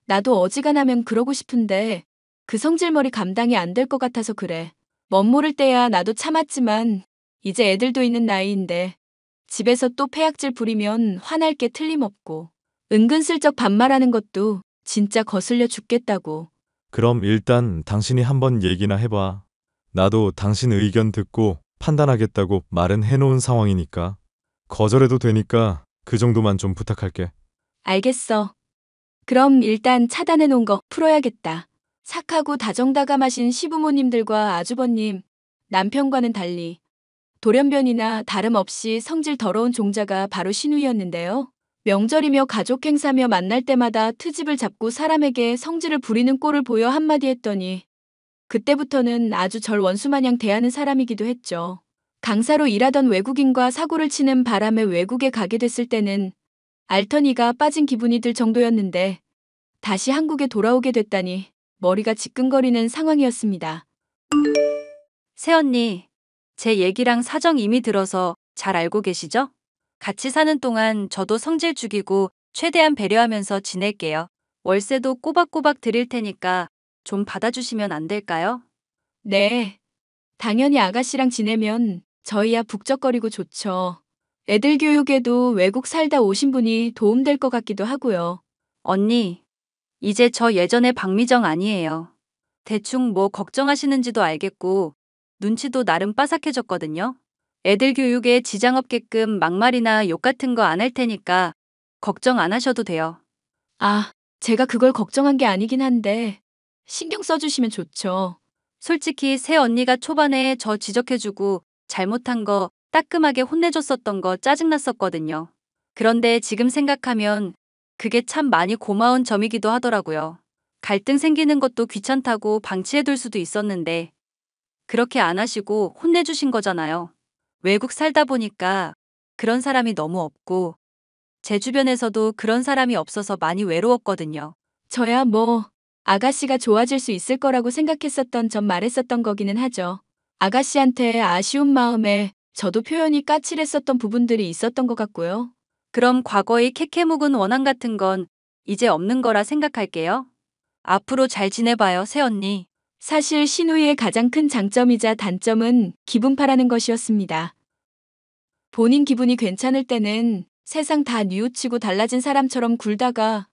나도 어지간하면 그러고 싶은데 그 성질머리 감당이 안 될 것 같아서 그래. 멋 모를 때야 나도 참았지만 이제 애들도 있는 나이인데 집에서 또 패약질 부리면 화날 게 틀림없고 은근슬쩍 반말하는 것도 진짜 거슬려 죽겠다고. 그럼 일단 당신이 한번 얘기나 해봐. 나도 당신 의견 듣고 판단하겠다고 말은 해놓은 상황이니까. 거절해도 되니까 그 정도만 좀 부탁할게. 알겠어. 그럼 일단 차단해 놓은 거 풀어야겠다. 착하고 다정다감하신 시부모님들과 아주버님, 남편과는 달리 돌연변이나 다름없이 성질 더러운 종자가 바로 시누이였는데요. 명절이며 가족 행사며 만날 때마다 트집을 잡고 사람에게 성질을 부리는 꼴을 보여 한마디 했더니 그때부터는 아주 절 원수마냥 대하는 사람이기도 했죠. 강사로 일하던 외국인과 사고를 치는 바람에 외국에 가게 됐을 때는 알터니가 빠진 기분이 들 정도였는데 다시 한국에 돌아오게 됐다니 머리가 지끈거리는 상황이었습니다. 새언니, 제 얘기랑 사정 이미 들어서 잘 알고 계시죠? 같이 사는 동안 저도 성질 죽이고 최대한 배려하면서 지낼게요. 월세도 꼬박꼬박 드릴 테니까 좀 받아주시면 안 될까요? 네. 당연히 아가씨랑 지내면 저희야 북적거리고 좋죠. 애들 교육에도 외국 살다 오신 분이 도움될 것 같기도 하고요. 언니, 이제 저 예전의 박미정 아니에요. 대충 뭐 걱정하시는지도 알겠고 눈치도 나름 빠삭해졌거든요. 애들 교육에 지장 없게끔 막말이나 욕 같은 거 안 할 테니까 걱정 안 하셔도 돼요. 아, 제가 그걸 걱정한 게 아니긴 한데 신경 써주시면 좋죠. 솔직히 새 언니가 초반에 저 지적해주고 잘못한 거 따끔하게 혼내줬었던 거 짜증났었거든요. 그런데 지금 생각하면 그게 참 많이 고마운 점이기도 하더라고요. 갈등 생기는 것도 귀찮다고 방치해둘 수도 있었는데 그렇게 안 하시고 혼내주신 거잖아요. 외국 살다 보니까 그런 사람이 너무 없고 제 주변에서도 그런 사람이 없어서 많이 외로웠거든요. 저야 뭐 아가씨가 좋아질 수 있을 거라고 생각했었던 전 말했었던 거기는 하죠. 아가씨한테 아쉬운 마음에 저도 표현이 까칠했었던 부분들이 있었던 것 같고요. 그럼 과거의 캐캐묵은 원한 같은 건 이제 없는 거라 생각할게요. 앞으로 잘 지내봐요, 새언니. 사실 신우이의 가장 큰 장점이자 단점은 기분파라는 것이었습니다. 본인 기분이 괜찮을 때는 세상 다 뉘우치고 달라진 사람처럼 굴다가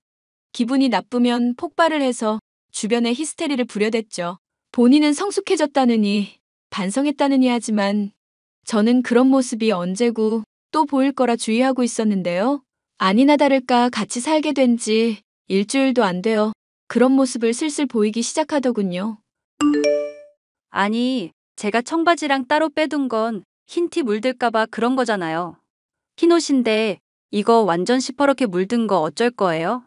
기분이 나쁘면 폭발을 해서 주변에 히스테리를 부려댔죠. 본인은 성숙해졌다느니 반성했다느니 하지만 저는 그런 모습이 언제고 또 보일 거라 주의하고 있었는데요. 아니나 다를까 같이 살게 된 지 일주일도 안 되어 그런 모습을 슬슬 보이기 시작하더군요. 아니, 제가 청바지랑 따로 빼둔 건 흰 티 물들까봐 그런 거잖아요. 흰 옷인데 이거 완전 시퍼렇게 물든 거 어쩔 거예요?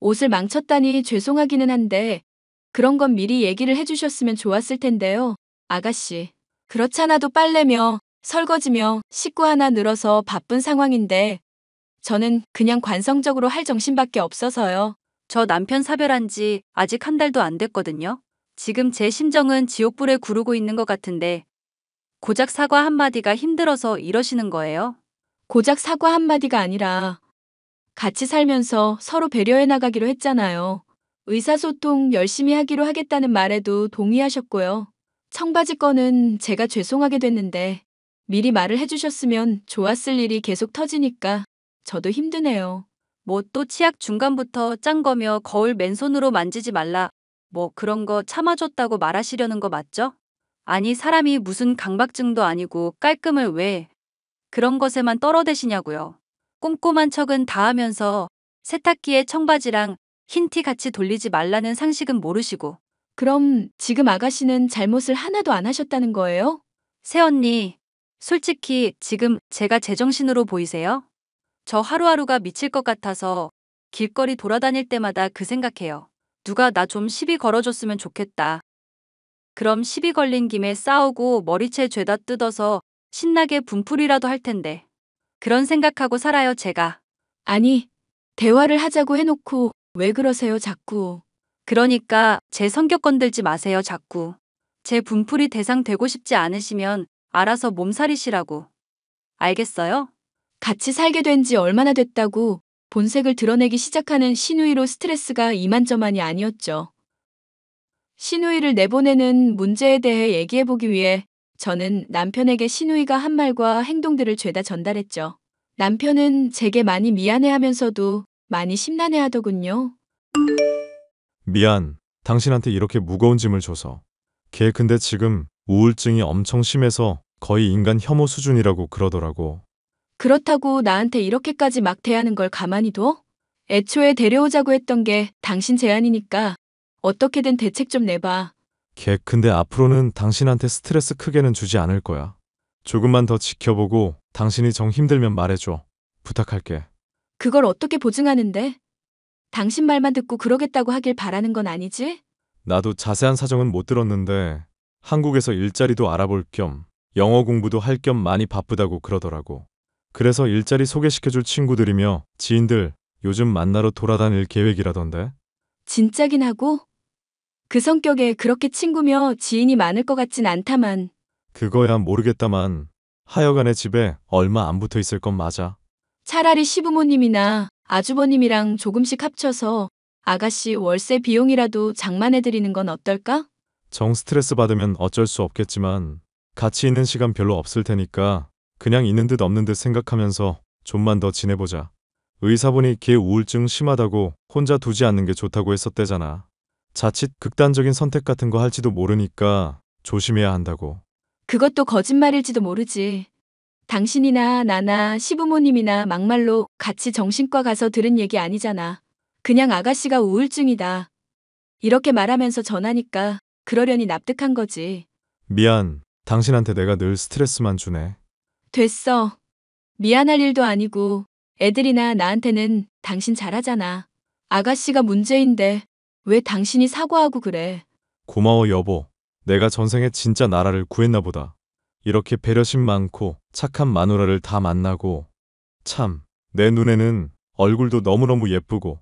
옷을 망쳤다니 죄송하기는 한데 그런 건 미리 얘기를 해주셨으면 좋았을 텐데요. 아가씨. 그렇잖아도 빨래며 설거지며 식구 하나 늘어서 바쁜 상황인데 저는 그냥 관성적으로 할 정신밖에 없어서요. 저 남편 사별한 지 아직 한 달도 안 됐거든요. 지금 제 심정은 지옥불에 구르고 있는 것 같은데 고작 사과 한마디가 힘들어서 이러시는 거예요? 고작 사과 한마디가 아니라 같이 살면서 서로 배려해 나가기로 했잖아요. 의사소통 열심히 하기로 하겠다는 말에도 동의하셨고요. 청바지 건은 제가 죄송하게 됐는데 미리 말을 해주셨으면 좋았을 일이 계속 터지니까 저도 힘드네요. 뭐 또 치약 중간부터 짠 거며 거울 맨손으로 만지지 말라. 뭐 그런 거 참아줬다고 말하시려는 거 맞죠? 아니 사람이 무슨 강박증도 아니고 깔끔을 왜 그런 것에만 떨어대시냐고요. 꼼꼼한 척은 다 하면서 세탁기에 청바지랑 흰 티 같이 돌리지 말라는 상식은 모르시고. 그럼 지금 아가씨는 잘못을 하나도 안 하셨다는 거예요? 새언니, 솔직히 지금 제가 제정신으로 보이세요? 저 하루하루가 미칠 것 같아서 길거리 돌아다닐 때마다 그 생각해요. 누가 나 좀 시비 걸어줬으면 좋겠다. 그럼 시비 걸린 김에 싸우고 머리채 죄다 뜯어서 신나게 분풀이라도 할 텐데. 그런 생각하고 살아요, 제가. 아니, 대화를 하자고 해놓고 왜 그러세요, 자꾸. 그러니까 제 성격 건들지 마세요, 자꾸. 제 분풀이 대상 되고 싶지 않으시면 알아서 몸살이시라고. 알겠어요? 같이 살게 된 지 얼마나 됐다고 본색을 드러내기 시작하는 신우이로 스트레스가 이만저만이 아니었죠. 신우이를 내보내는 문제에 대해 얘기해보기 위해 저는 남편에게 신우이가 한 말과 행동들을 죄다 전달했죠. 남편은 제게 많이 미안해하면서도 많이 심란해하더군요. 미안, 당신한테 이렇게 무거운 짐을 줘서. 걔 근데 지금 우울증이 엄청 심해서 거의 인간 혐오 수준이라고 그러더라고. 그렇다고 나한테 이렇게까지 막 대하는 걸 가만히 둬? 애초에 데려오자고 했던 게 당신 제안이니까 어떻게든 대책 좀 내봐. 걔 근데 앞으로는 당신한테 스트레스 크게는 주지 않을 거야. 조금만 더 지켜보고 당신이 정 힘들면 말해줘. 부탁할게. 그걸 어떻게 보증하는데? 당신 말만 듣고 그러겠다고 하길 바라는 건 아니지? 나도 자세한 사정은 못 들었는데 한국에서 일자리도 알아볼 겸 영어 공부도 할 겸 많이 바쁘다고 그러더라고. 그래서 일자리 소개시켜줄 친구들이며 지인들 요즘 만나러 돌아다닐 계획이라던데. 진짜긴 하고? 그 성격에 그렇게 친구며 지인이 많을 것 같진 않다만. 그거야 모르겠다만 하여간에 집에 얼마 안 붙어 있을 건 맞아. 차라리 시부모님이나 아주버님이랑 조금씩 합쳐서 아가씨 월세 비용이라도 장만해드리는 건 어떨까? 정 스트레스 받으면 어쩔 수 없겠지만 같이 있는 시간 별로 없을 테니까 그냥 있는 듯 없는 듯 생각하면서 좀만 더 지내보자. 의사분이 걔 우울증 심하다고 혼자 두지 않는 게 좋다고 했었대잖아. 자칫 극단적인 선택 같은 거 할지도 모르니까 조심해야 한다고. 그것도 거짓말일지도 모르지. 당신이나 나나 시부모님이나 막말로 같이 정신과 가서 들은 얘기 아니잖아. 그냥 아가씨가 우울증이다. 이렇게 말하면서 전하니까 그러려니 납득한 거지. 미안, 당신한테 내가 늘 스트레스만 주네. 됐어. 미안할 일도 아니고 애들이나 나한테는 당신 잘하잖아. 아가씨가 문제인데 왜 당신이 사과하고 그래? 고마워 여보. 내가 전생에 진짜 나라를 구했나 보다. 이렇게 배려심 많고 착한 마누라를 다 만나고 참, 내 눈에는 얼굴도 너무너무 예쁘고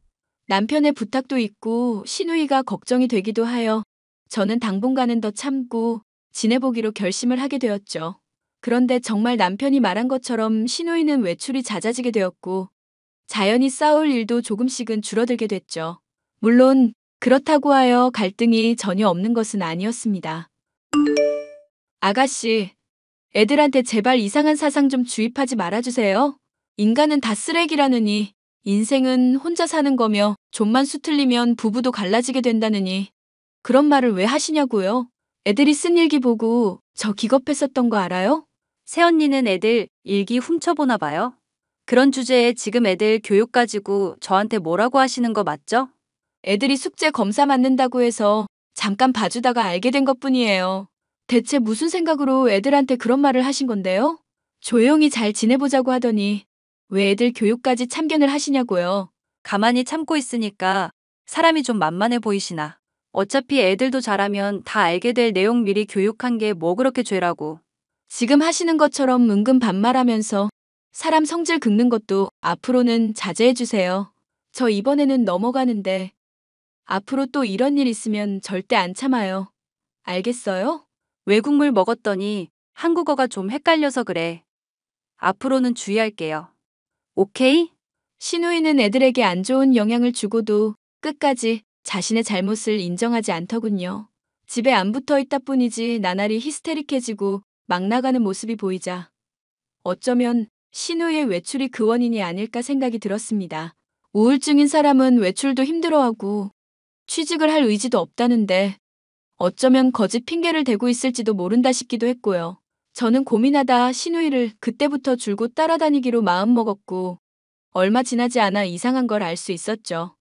남편의 부탁도 있고 시누이가 걱정이 되기도 하여 저는 당분간은 더 참고 지내보기로 결심을 하게 되었죠. 그런데 정말 남편이 말한 것처럼 시누이는 외출이 잦아지게 되었고 자연히 싸울 일도 조금씩은 줄어들게 됐죠. 물론 그렇다고 하여 갈등이 전혀 없는 것은 아니었습니다. 아가씨, 애들한테 제발 이상한 사상 좀 주입하지 말아주세요. 인간은 다 쓰레기라느니 인생은 혼자 사는 거며 좀만 수틀리면 부부도 갈라지게 된다느니 그런 말을 왜 하시냐고요? 애들이 쓴 일기 보고 저 기겁했었던 거 알아요? 새언니는 애들 일기 훔쳐보나 봐요. 그런 주제에 지금 애들 교육 가지고 저한테 뭐라고 하시는 거 맞죠? 애들이 숙제 검사 맞는다고 해서 잠깐 봐주다가 알게 된 것뿐이에요. 대체 무슨 생각으로 애들한테 그런 말을 하신 건데요? 조용히 잘 지내보자고 하더니 왜 애들 교육까지 참견을 하시냐고요. 가만히 참고 있으니까 사람이 좀 만만해 보이시나. 어차피 애들도 자라면 다 알게 될 내용 미리 교육한 게 뭐 그렇게 죄라고. 지금 하시는 것처럼 은근 반말하면서 사람 성질 긁는 것도 앞으로는 자제해주세요. 저 이번에는 넘어가는데 앞으로 또 이런 일 있으면 절대 안 참아요. 알겠어요? 외국물 먹었더니 한국어가 좀 헷갈려서 그래. 앞으로는 주의할게요. 오케이? 시누이는 애들에게 안 좋은 영향을 주고도 끝까지 자신의 잘못을 인정하지 않더군요. 집에 안 붙어 있다 뿐이지 나날이 히스테릭해지고 막 나가는 모습이 보이자 어쩌면 시누이의 외출이 그 원인이 아닐까 생각이 들었습니다. 우울증인 사람은 외출도 힘들어하고 취직을 할 의지도 없다는데 어쩌면 거짓 핑계를 대고 있을지도 모른다 싶기도 했고요. 저는 고민하다 시누이를 그때부터 줄곧 따라다니기로 마음먹었고 얼마 지나지 않아 이상한 걸 알 수 있었죠.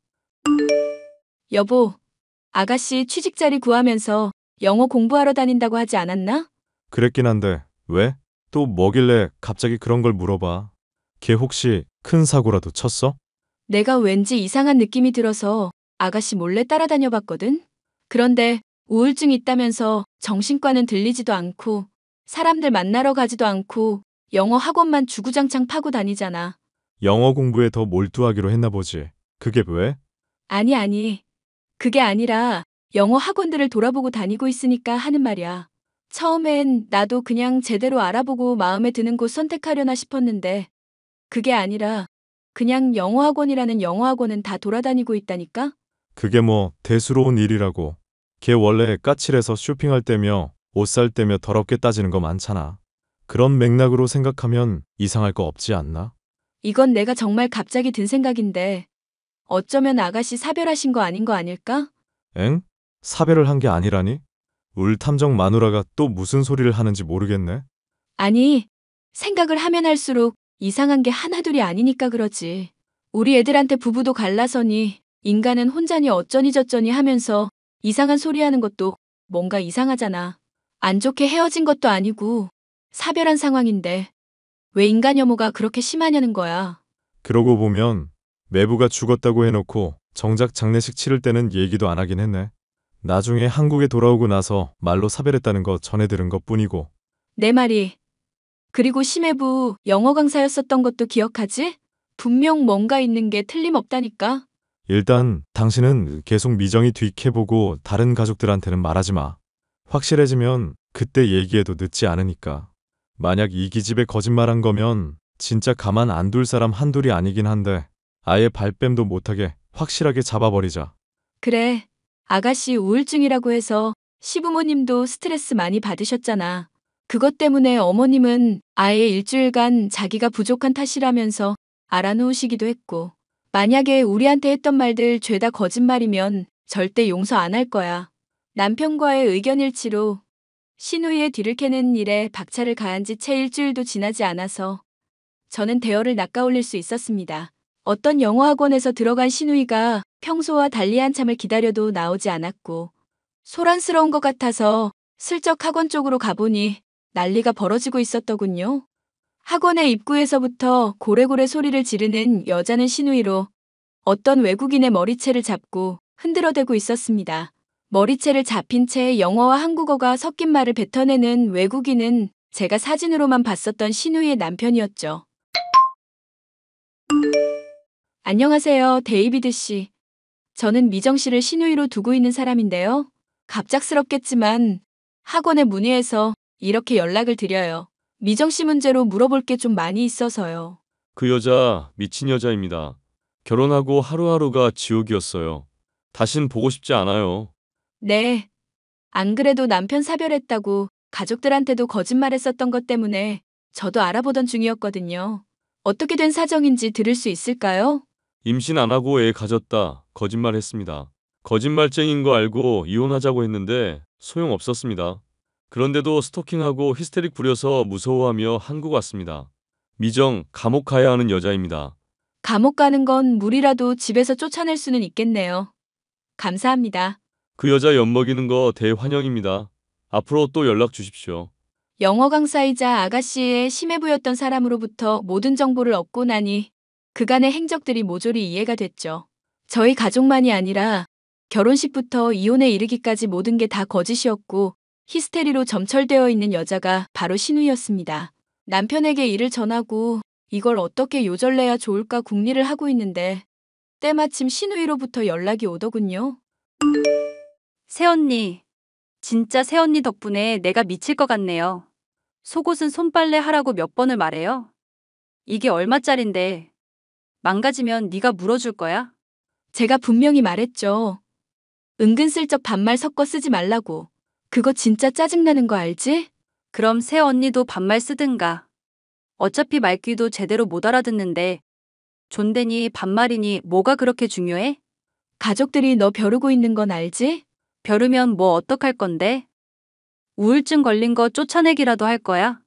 여보, 아가씨 취직 자리 구하면서 영어 공부하러 다닌다고 하지 않았나? 그랬긴 한데 왜? 또 뭐길래 갑자기 그런 걸 물어봐. 걔 혹시 큰 사고라도 쳤어? 내가 왠지 이상한 느낌이 들어서 아가씨 몰래 따라다녀 봤거든? 그런데 우울증 있다면서 정신과는 들리지도 않고 사람들 만나러 가지도 않고 영어 학원만 주구장창 파고 다니잖아. 영어 공부에 더 몰두하기로 했나 보지. 그게 왜? 아니. 그게 아니라 영어 학원들을 돌아보고 다니고 있으니까 하는 말이야. 처음엔 나도 그냥 제대로 알아보고 마음에 드는 곳 선택하려나 싶었는데 그게 아니라 그냥 영어 학원이라는 영어 학원은 다 돌아다니고 있다니까? 그게 뭐 대수로운 일이라고. 걔 원래 까칠해서 쇼핑할 때며 옷 살 때며 더럽게 따지는 거 많잖아. 그런 맥락으로 생각하면 이상할 거 없지 않나? 이건 내가 정말 갑자기 든 생각인데 어쩌면 아가씨 사별하신 거 아닌 거 아닐까? 엥? 사별을 한 게 아니라니? 울 탐정 마누라가 또 무슨 소리를 하는지 모르겠네. 아니, 생각을 하면 할수록 이상한 게 하나둘이 아니니까 그러지. 우리 애들한테 부부도 갈라서니 인간은 혼자니 어쩌니 저쩌니 하면서 이상한 소리 하는 것도 뭔가 이상하잖아. 안 좋게 헤어진 것도 아니고 사별한 상황인데 왜 인간 혐오가 그렇게 심하냐는 거야. 그러고 보면 매부가 죽었다고 해놓고 정작 장례식 치를 때는 얘기도 안 하긴 했네. 나중에 한국에 돌아오고 나서 말로 사별했다는 거 전해 들은 것뿐이고. 내 말이. 그리고 심해부 영어 강사였었던 것도 기억하지? 분명 뭔가 있는 게 틀림없다니까. 일단 당신은 계속 미정이 뒤캐보고 다른 가족들한테는 말하지 마. 확실해지면 그때 얘기해도 늦지 않으니까. 만약 이 기집애 거짓말한 거면 진짜 가만 안 둘 사람 한둘이 아니긴 한데 아예 발뺌도 못하게 확실하게 잡아버리자. 그래. 아가씨 우울증이라고 해서 시부모님도 스트레스 많이 받으셨잖아. 그것 때문에 어머님은 아예 일주일간 자기가 부족한 탓이라면서 알아놓으시기도 했고 만약에 우리한테 했던 말들 죄다 거짓말이면 절대 용서 안 할 거야. 남편과의 의견 일치로 시누이의 뒤를 캐는 일에 박차를 가한 지 채 일주일도 지나지 않아서 저는 대어를 낚아올릴 수 있었습니다. 어떤 영어 학원에서 들어간 시누이가 평소와 달리 한참을 기다려도 나오지 않았고 소란스러운 것 같아서 슬쩍 학원 쪽으로 가보니 난리가 벌어지고 있었더군요. 학원의 입구에서부터 고래고래 소리를 지르는 여자는 시누이로 어떤 외국인의 머리채를 잡고 흔들어대고 있었습니다. 머리채를 잡힌 채 영어와 한국어가 섞인 말을 뱉어내는 외국인은 제가 사진으로만 봤었던 신우이의 남편이었죠. 안녕하세요, 데이비드 씨. 저는 미정 씨를 신우이로 두고 있는 사람인데요. 갑작스럽겠지만 학원에 문의해서 이렇게 연락을 드려요. 미정 씨 문제로 물어볼 게 좀 많이 있어서요. 그 여자 미친 여자입니다. 결혼하고 하루하루가 지옥이었어요. 다신 보고 싶지 않아요. 네. 안 그래도 남편 사별했다고 가족들한테도 거짓말했었던 것 때문에 저도 알아보던 중이었거든요. 어떻게 된 사정인지 들을 수 있을까요? 임신 안 하고 애 가졌다. 거짓말했습니다. 거짓말쟁인 거 알고 이혼하자고 했는데 소용없었습니다. 그런데도 스토킹하고 히스테릭 부려서 무서워하며 한국 왔습니다. 미정, 감옥 가야 하는 여자입니다. 감옥 가는 건 물이라도 집에서 쫓아낼 수는 있겠네요. 감사합니다. 그 여자 엿먹이는 거 대환영입니다. 앞으로 또 연락 주십시오. 영어 강사이자 아가씨의 심해부였던 사람으로부터 모든 정보를 얻고 나니 그간의 행적들이 모조리 이해가 됐죠. 저희 가족만이 아니라 결혼식부터 이혼에 이르기까지 모든 게 다 거짓이었고 히스테리로 점철되어 있는 여자가 바로 신우이였습니다. 남편에게 일을 전하고 이걸 어떻게 요절내야 좋을까 궁리를 하고 있는데 때마침 신우이로부터 연락이 오더군요. 새언니, 진짜 새언니 덕분에 내가 미칠 것 같네요. 속옷은 손빨래 하라고 몇 번을 말해요? 이게 얼마짜린데? 망가지면 네가 물어줄 거야? 제가 분명히 말했죠. 은근슬쩍 반말 섞어 쓰지 말라고. 그거 진짜 짜증나는 거 알지? 그럼 새언니도 반말 쓰든가. 어차피 말귀도 제대로 못 알아듣는데 존대니 반말이니 뭐가 그렇게 중요해? 가족들이 너 벼르고 있는 건 알지? 벼르면 뭐 어떡할 건데? 우울증 걸린 거 쫓아내기라도 할 거야?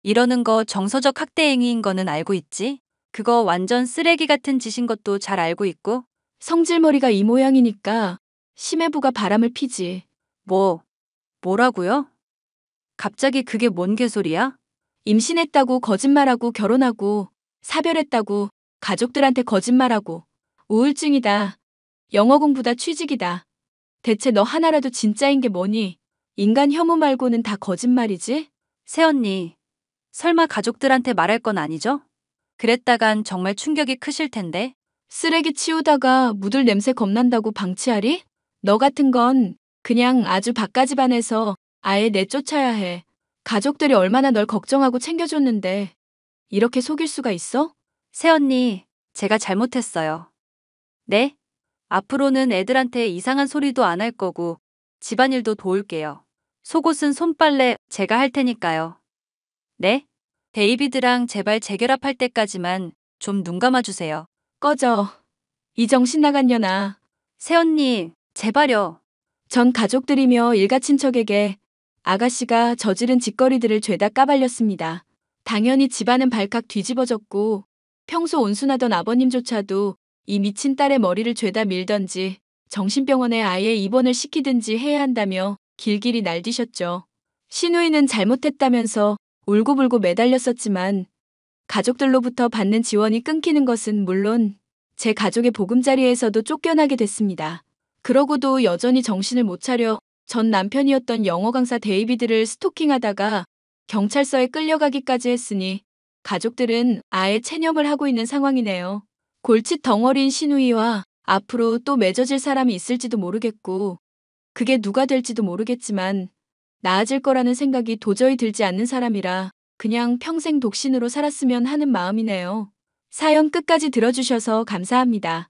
이러는 거 정서적 학대 행위인 거는 알고 있지? 그거 완전 쓰레기 같은 짓인 것도 잘 알고 있고. 성질머리가 이 모양이니까 심해부가 바람을 피지. 뭐라고요? 갑자기 그게 뭔 개소리야? 임신했다고 거짓말하고 결혼하고 사별했다고 가족들한테 거짓말하고 우울증이다. 영어 공부다 취직이다. 대체 너 하나라도 진짜인 게 뭐니? 인간 혐오 말고는 다 거짓말이지? 새언니, 설마 가족들한테 말할 건 아니죠? 그랬다간 정말 충격이 크실 텐데. 쓰레기 치우다가 묻을 냄새 겁난다고 방치하리? 너 같은 건 그냥 아주 바가지반에서 아예 내쫓아야 해. 가족들이 얼마나 널 걱정하고 챙겨줬는데 이렇게 속일 수가 있어? 새언니, 제가 잘못했어요. 네? 앞으로는 애들한테 이상한 소리도 안 할 거고 집안일도 도울게요. 속옷은 손빨래 제가 할 테니까요. 네? 데이비드랑 제발 재결합할 때까지만 좀 눈 감아주세요. 꺼져. 이 정신 나간 년아. 새언니, 제발요. 전 가족들이며 일가 친척에게 아가씨가 저지른 짓거리들을 죄다 까발렸습니다. 당연히 집안은 발칵 뒤집어졌고 평소 온순하던 아버님조차도 이 미친 딸의 머리를 죄다 밀던지 정신병원에 아예 입원을 시키든지 해야 한다며 길길이 날뛰셨죠. 신우이는 잘못했다면서 울고불고 매달렸었지만 가족들로부터 받는 지원이 끊기는 것은 물론 제 가족의 보금자리에서도 쫓겨나게 됐습니다. 그러고도 여전히 정신을 못 차려 전 남편이었던 영어 강사 데이비드를 스토킹하다가 경찰서에 끌려가기까지 했으니 가족들은 아예 체념을 하고 있는 상황이네요. 골칫 덩어리인 신우이와 앞으로 또 맺어질 사람이 있을지도 모르겠고 그게 누가 될지도 모르겠지만 나아질 거라는 생각이 도저히 들지 않는 사람이라 그냥 평생 독신으로 살았으면 하는 마음이네요. 사연 끝까지 들어주셔서 감사합니다.